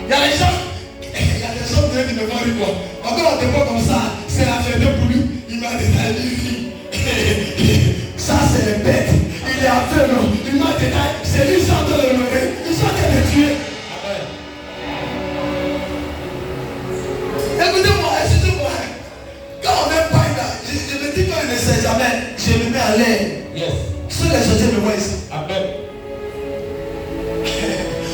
Il y a des gens qui me font rire. Encore on te voit comme ça. C'est la fête pour lui. Il m'a détaillé. Ça c'est le bête. Il est aveugle. Il m'a détaillé. C'est lui qui sont en train de le lever. Ils sont en train de le tuer. Amen. Écoutez-moi, excusez-moi. Quand on est pas là, je me dis quand il ne sait jamais, je me mets à l'air. Yes. Ceux les sorciers me voient ici. Amen.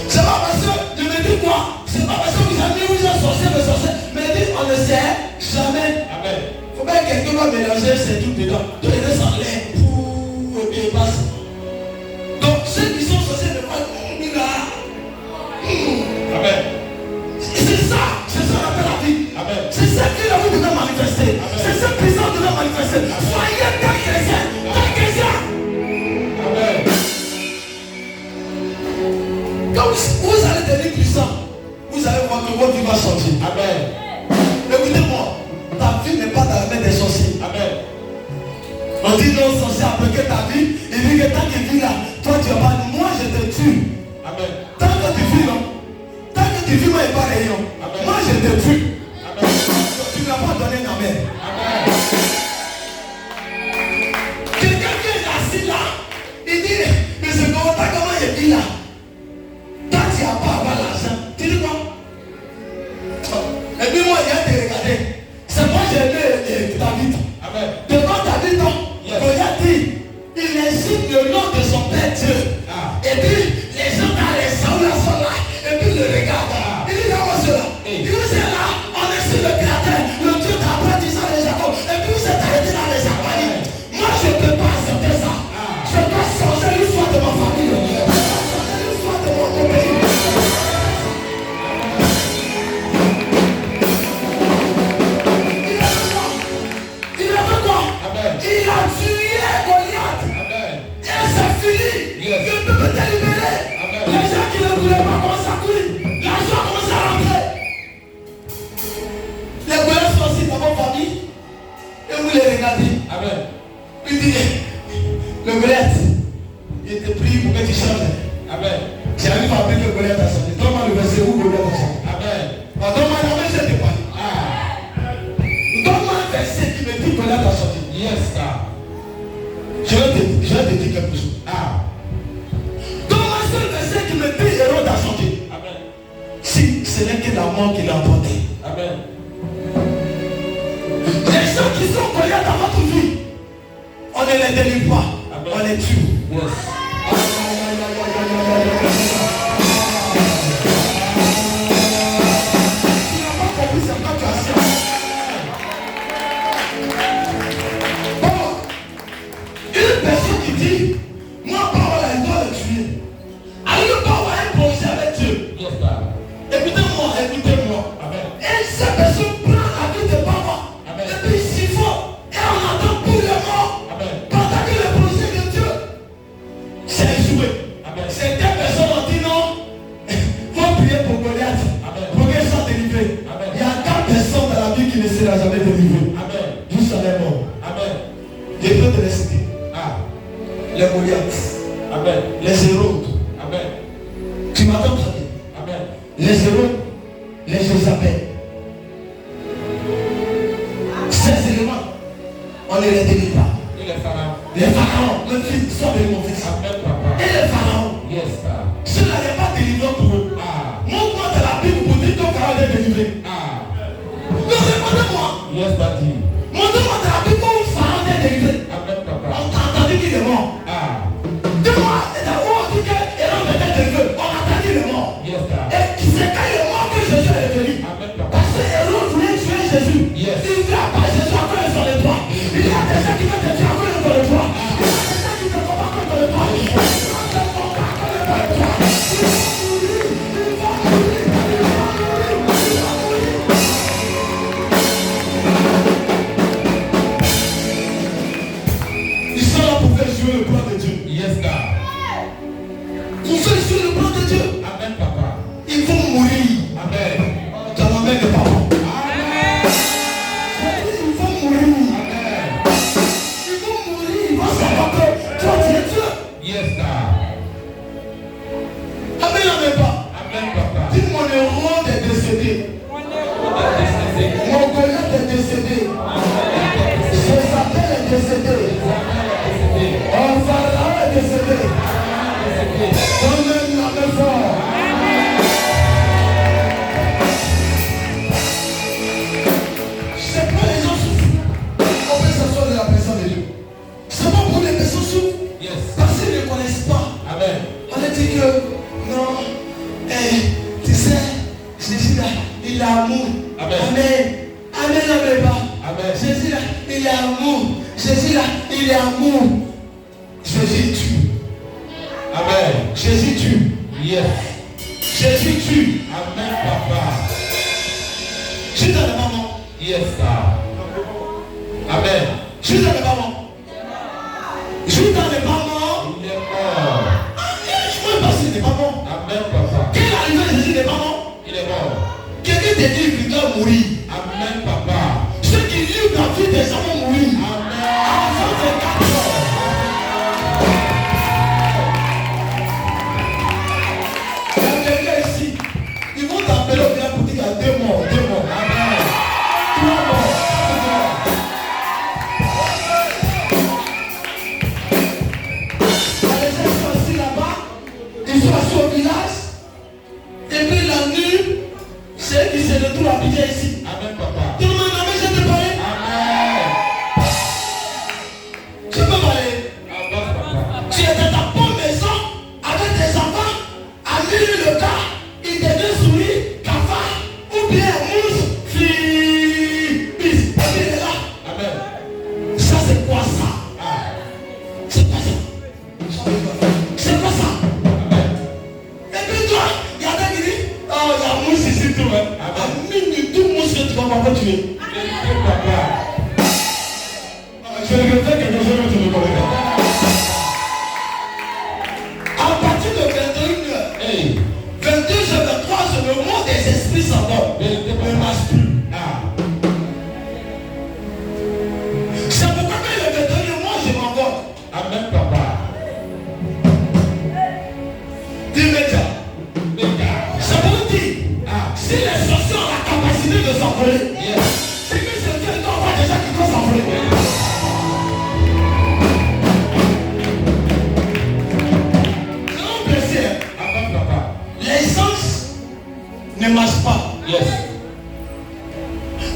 C'est pas parce que je me dis quoi? C'est pas parce que vous avez mis un sorcier, le sorcier. Mais dit on ne sait jamais. Amen. Faut bien que quelqu'un va mélanger ces trucs dedans. Donc il reste en l'air. Et puis il passe. Donc ceux qui sont sorciers me voient. Amen. C'est ça l'appelle la vie. Amen. C'est ça qui là vous devez manifester. C'est ça que vous devez manifester. Soyez des chrétiens. Des chrétiens. Amen. Quand vous allez devenir puissant, vous allez voir que votre vie va changer. Amen. Écoutez-moi, ta vie n'est pas dans la main des sorciers. Amen. On dit non sorcier a bloqué ta vie. Il dit que tant qu'il vit là, toi tu vas pas. Moi je te tue. Amen. Tant que tu vis non. Tant que tu vis, moi je ne pas rien. Moi je te tue. Amen. Tu ne m'as pas donné un amen. Amen. Quelqu'un qui est assis là, il dit, mais c'est comment il vit là. Toi tu n'as pas avoir l'argent. Tu dis quoi? Et puis moi il y a de regarder. C'est moi j'ai aimé David. Amen. Devant David, Goliath dit, il insulte le nom de son père Dieu. Et puis les gens dans les Saoul sont là. Et puis il le regarde. Il dit comment cela? Il dit c'est là, on est sur le créateur, le Dieu d'Abraham, d'Isaac et Jacob. Et puis vous êtes arrêté dans les Japoniens. Moi je ne peux pas accepter ça. Je dois changer l'histoire de ma famille. Je dois changer l'histoire de mon pays. Il a tué Goliath. Amen. Et c'est fini. Yes. Je peux me délibérer. pas appris que Goliath a sorti. Donne-moi le verset où Goliath a sorti. Amen. Donne-moi la main, je t'ai pas dit. Donne-moi un verset qui me dit que Goliath a sorti. Yes, sir. Je vais te dire quelque chose. Donne-moi un seul verset qui me dit Hérode a sorti. Amen. Si ce n'est que la mort qui l'a emporté. Amen. Les gens qui sont Goliath dans votre vie, on ne les délivre pas. Amen. On les tue. Yes. Une personne qui dit, moi, Paul, elle doit le tuer. Alors le Paul a un projet avec Dieu. Écoutez-moi. Et cette personne prend la vie de Paul. Et puis il s'y faut. Et on attend pour le mort. Pendant que le projet de Dieu s'est échoué. Certaines personnes ont dit non. Faut prier pour Goliath. Pour qu'elles soient délivrées. Il y a 4 personnes dans la vie qui ne sera jamais délivrées. Juste à la mort. Je peux te les citer. Les Goliaths. Les Hérodes. Tu m'entends très bien. Les Hérodes. Les Jézabel. Ces éléments, on ne les délivre pas. Les pharaons, le fils, sont de mon fils. Et les pharaons, cela n'est pas délivré pour eux. Montre-moi de la Bible pour dire que pharaon est délivré. Non, répondez-moi. Montre-moi de la Bible où pharaon est délivré. On t'a entendu qu'il est mort. Dis-moi, d'abord on dit que Hérode était délivré. On a entendu qu'il est mort. Et c'est quand il est mort que Jésus est venu. Parce que Hérode voulait tuer Jésus. Il ne voulait pas Jésus encore sur les toits. Il y a des gens qui veulent te tuer encore sur les toits. Il y a des gens qui te font encore sur les toits. Ils vont mourir. Ils sont là pour faire jouer le plan de Dieu. Pour faire jouer le plan de Dieu. Ils vont mourir. Dans la main de papa. Ils vont mourir. Ils vont savoir que toi tu es Dieu. Amen, amen pas. Dis mon héros est décédé. Mon Goliath est décédé. Jézabel est décédé. Mon Pharaon est décédé. Donne-moi la main fort. C'est pas les gens souffrent. On peut s'asseoir de la présence de Dieu. C'est pas pour les personnes souffrent. Parce qu'ils ne connaissent pas. On a dit que non. Tu sais, Jésus là, il a amour. Amen. Amen, pas. Jésus là, il a amour. Jésus là, il est amour. Jésus tue. Jésus tue. Jésus tue. Je suis dans le maman. Je suis dans le maman. Je suis dans le maman. Je ne sais pas s'il n'est pas mort. Quelle arrivée Jésus n'est pas mort. Quelqu'un te dit qu'il doit mourir. Ceux qui livrent la vie des gens vont mourir. Avant de 4 heures. Il y a quelqu'un ici. Ils vont t'appeler au bien pour dire qu'il y a 2 morts. 3 morts. Les gens sont assis là-bas. Ils sont assis au village. Et puis la nuit, c'est eux qui se retrouvent habillés ici. Tout le monde a mis, je te parle. Je peux parler. Tu étais dans ta bonne maison avec tes enfants. À minuit le gars, il devait sourire, cafard, ou bien mousse, fille, bis. Et puis il est là. Ça c'est quoi ça? C'est quoi ça? C'est quoi ça? Et puis toi, il y a des qui disent, oh il y a mousse ici tout. À minuit, tout mousse que tu vas pas tuer. Je regrette quelque chose que tu ne connais pas. À partir de 21h, 22h23, le monde des esprits s'endort. Ne marche plus. C'est pourquoi quand il est 21h, moi je m'endors. Dis-moi, s'envoler. C'est que c'est Dieu qui envoie déjà qui doit s'envoler. Non, blessé. L'essence ne marche pas.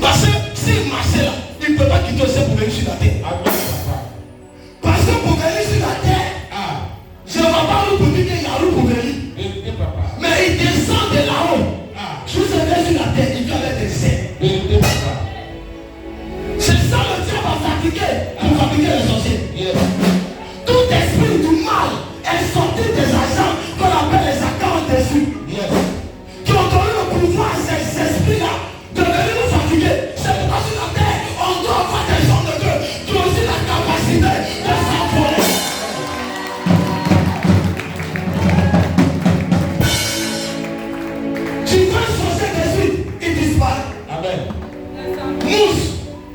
Parce que s'il marchait là, il ne peut pas quitter ça pour venir sur la terre. Parce que pour venir sur la terre, je ne vais pas vous dire qu'il y a roue pour venir. Mais il descend de là-haut. Sous ce nez sur la terre, il doit être descend. C'est ça le diable va fatiguer pour fabriquer les sorciers. Tout esprit du mal est sorti des agents qu'on appelle les accords dessus. Qui ont donné le pouvoir à ces esprits-là de venir nous fatiguer. C'est pourquoi sur la terre, on doit avoir des gens de Dieu qui ont aussi la capacité de s'envoler. Tu veux changer d'esprit, il disparaît. Amen. Mousse,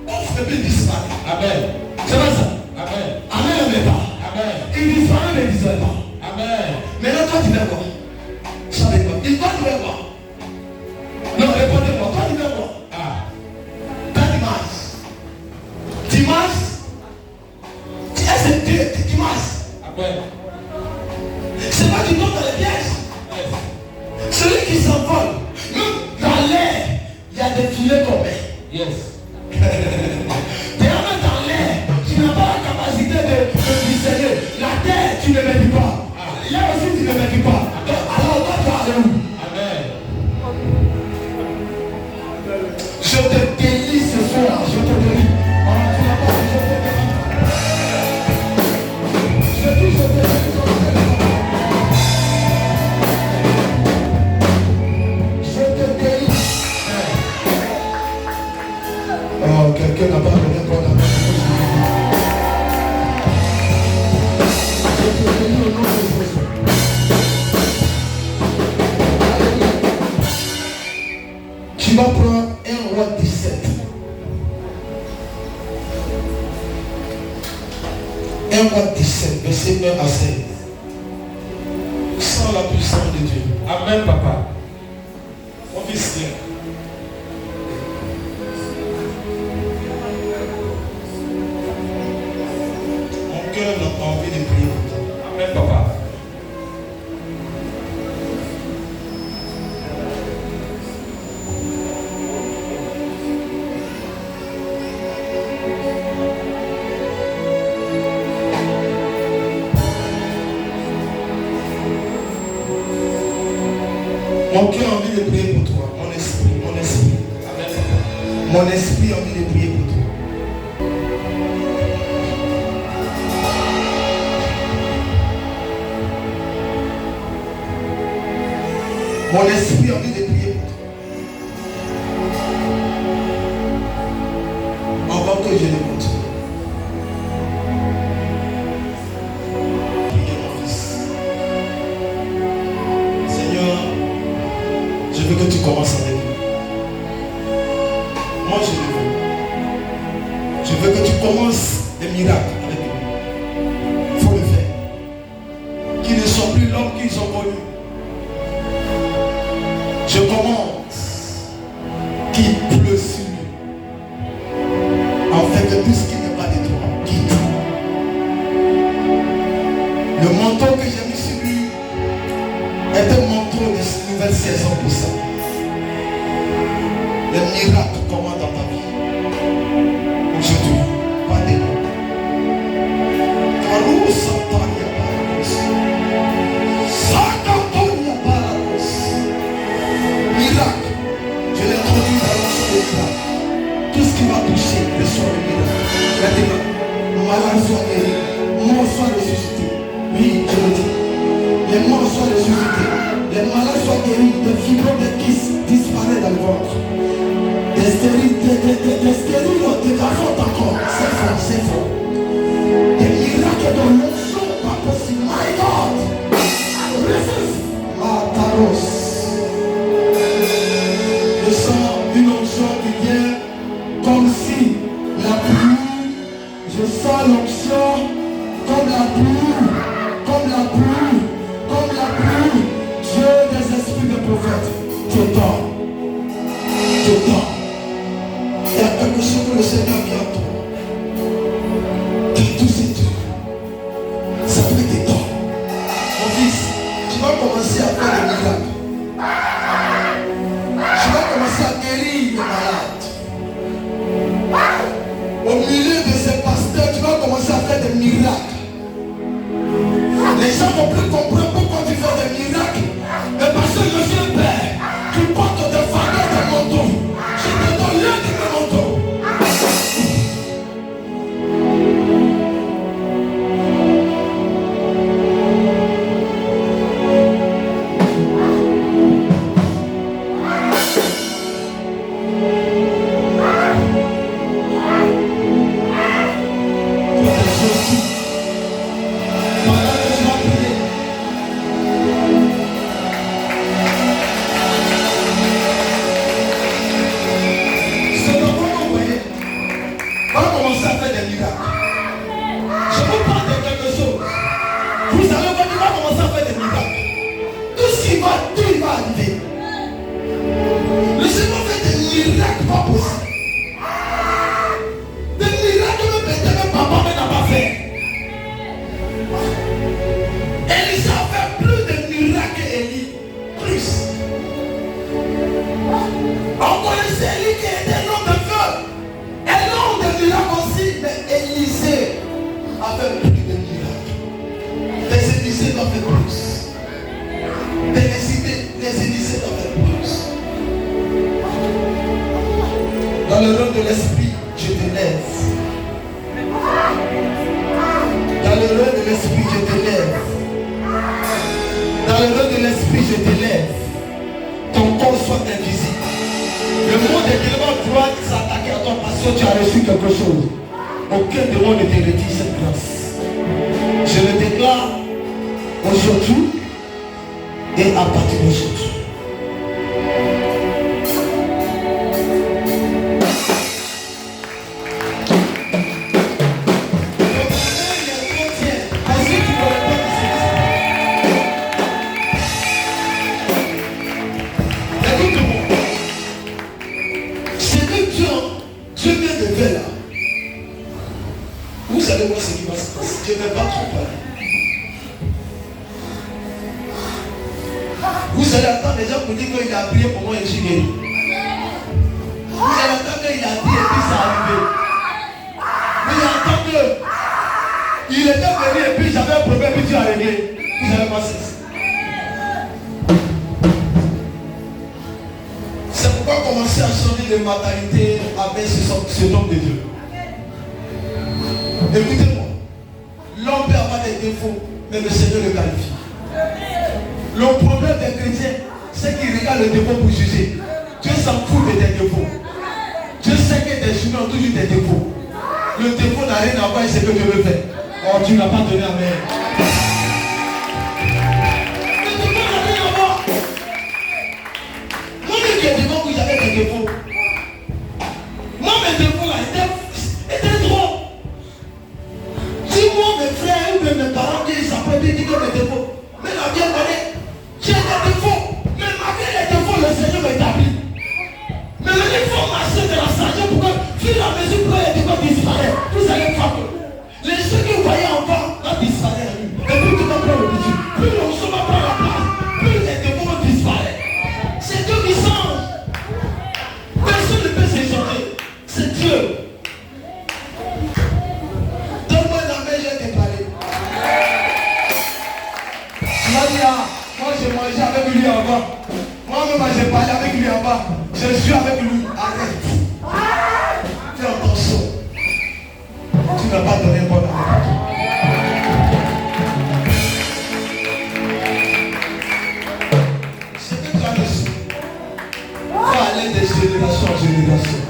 on fait plus disparaître. Amen. C'est pas ça. Amen. Amen, mais pas. Amen. Il disparaît, mais il disparaît pas. Amen. Maintenant, toi, tu veux quoi? Ça veut quoi? Il doit tu veux quoi? Non, répondez-moi. Toi, tu veux quoi? Pas dimanche. Est-ce que dimanche? Amen. C'est pas du tout dans les pièges. Celui qui s'envole, même dans l'air, il y a des filets qu'on met. T'es même dans l'air, tu n'as pas la capacité de discerner. La terre, tu ne mets pas. Là aussi, tu ne mets pas. Alors, toi, tu vas aller où? Je te délie ce soir, je te délie. Tu n'as pas, je te délie. Je te délie, je te délie. Oh, quelqu'un n'a pas donné pour la main. Je te bénis au nom de Jésus. Tu vas prendre 1 roi 17. 1 roi 17, verset 1 à 16. Sans la puissance de Dieu. Amen, papa. Mon fils, viens. Mon cœur n'a pas envie de prier pour toi. Amen, papa. Mon cœur a envie de prier pour toi. Mon esprit. Amen, papa. Mon esprit a envie de prier pour toi. Mon esprit a envie de prier pour toi. Avant que je ne continue. Priez mon fils. Seigneur, je veux que tu commences avec nous. Moi je le veux. Je veux que tu commences des miracles avec nous. Il faut le faire. Qu'ils ne soient plus l'homme qu'ils ont connu. Je commence qu'il pleut sur lui. En fait que tout ce qui n'est pas de toi, quitte. Le manteau que j'ai mis sur lui est un manteau de nouvelle saison pour ça. Les miracles commencent dans ta vie. Aujourd'hui, pas de nous. Miracle. Je l'ai entendu dans la chambre de miracle. Tout ce qui va toucher le soir de miracle. Maintenant, malade soit guéri, mort soit ressuscité. Oui, je le dis. Les morts soient ressuscités. Les malades soient guéris. Les fibromes de kiss disparaissent dans le ventre. Des stériles, des garçons encore. C'est fort, c'est fort. Des miracles dans l'onction, pas possible. My God. Resist. Mataros. Je sens une onction qui vient comme si la pluie. Je sens l'onction comme la pluie. Comme la pluie. Comme la pluie. Dieu des esprits de prophètes. Je t'en. Je t'en. le nom de l'esprit, je te lève. Dans le nom de l'esprit, je te lève. Dans le nom de l'esprit, je te lève. Ton corps soit invisible. Le monde est tellement droit de s'attaquer à toi parce que tu as reçu quelque chose. Aucun démon ne te retire cette grâce. Je le déclare aujourd'hui et à partir d'aujourd'hui. Je ne vais pas trop parler. Vous allez attendre les gens pour dire qu'il a prié pour moi et je suis guéri. Vous allez attendre qu'il a prié et puis ça arrivé. Vous allez attendre qu'il était venu et puis j'avais un problème et puis tu as réglé. Vous allez passer. C'est pourquoi commencer à changer de mentalité avec ce nom de Dieu. Écoutez-moi. L'homme peut avoir des défauts, mais le Seigneur le qualifie. Le problème des chrétiens, c'est qu'ils regardent le défaut pour juger. Dieu s'en fout de tes défauts. Dieu sait que tes humains ont toujours des défauts. Le défaut n'a rien à voir avec ce que Dieu veut faire. Oh, tu n'as pas donné amen. Le défaut n'a rien à voir. Moi, il y a des gens où j'avais des défauts. Moi, mes défauts là étaient trop. Si moi, mes frères ou mes parents qui s'appellent des défauts, mais la bien connaît, j'ai des défauts, mais malgré les défauts, le Seigneur m'établit. Mais il faut marcher de la sagesse pour que, fur et à mesure que les défauts disparaissent, vous allez voir que les ceux que vous voyez en bas vont disparaître. Et puis tu vas prendre le dessus. Plus l'onction va prendre la place, plus les défauts vont disparaître. C'est Dieu qui change. Personne ne peut s'échanger. C'est Dieu. Moi j'ai mangé avec lui en bas. Moi-même j'ai parlé avec lui en bas. Je suis avec lui. Arrête. Fais attention. Tu n'as pas donné bon avis. Ce que tu as reçu va aller de génération en génération.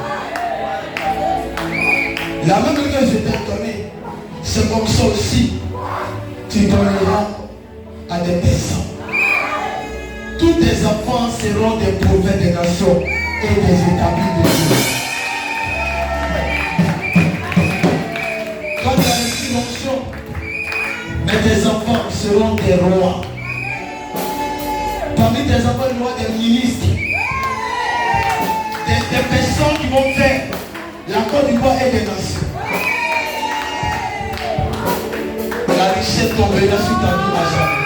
La même que je t'ai donné, c'est comme ça aussi. Tu donneras à des personnes. Tous tes enfants seront des prophètes des nations et des établis de Dieu. Quand tu as reçu l'onction, mais tes enfants seront des rois. Parmi tes enfants, il y aura des ministres, des personnes qui vont faire la Côte d'Ivoire et des nations. La richesse tombera sur ta vie à jamais.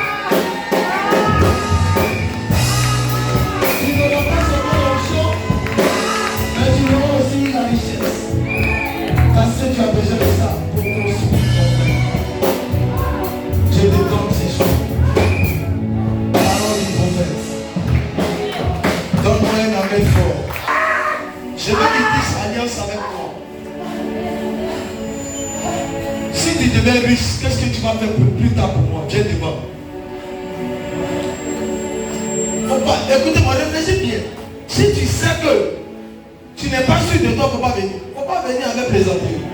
Parce que tu as besoin de ça pour construire ton frère. Je te donne ces choses. Parole du prophète. Donne-moi un amen fort. Je veux qu'il puisse alliance avec moi. Si tu deviens riche, qu'est-ce que tu vas faire plus tard pour moi? Viens devant. Faut pas, écoutez-moi, réfléchis bien. Si tu sais que tu n'es pas sûr de toi, il ne faut pas venir. Il ne faut pas venir avec plaisanterie.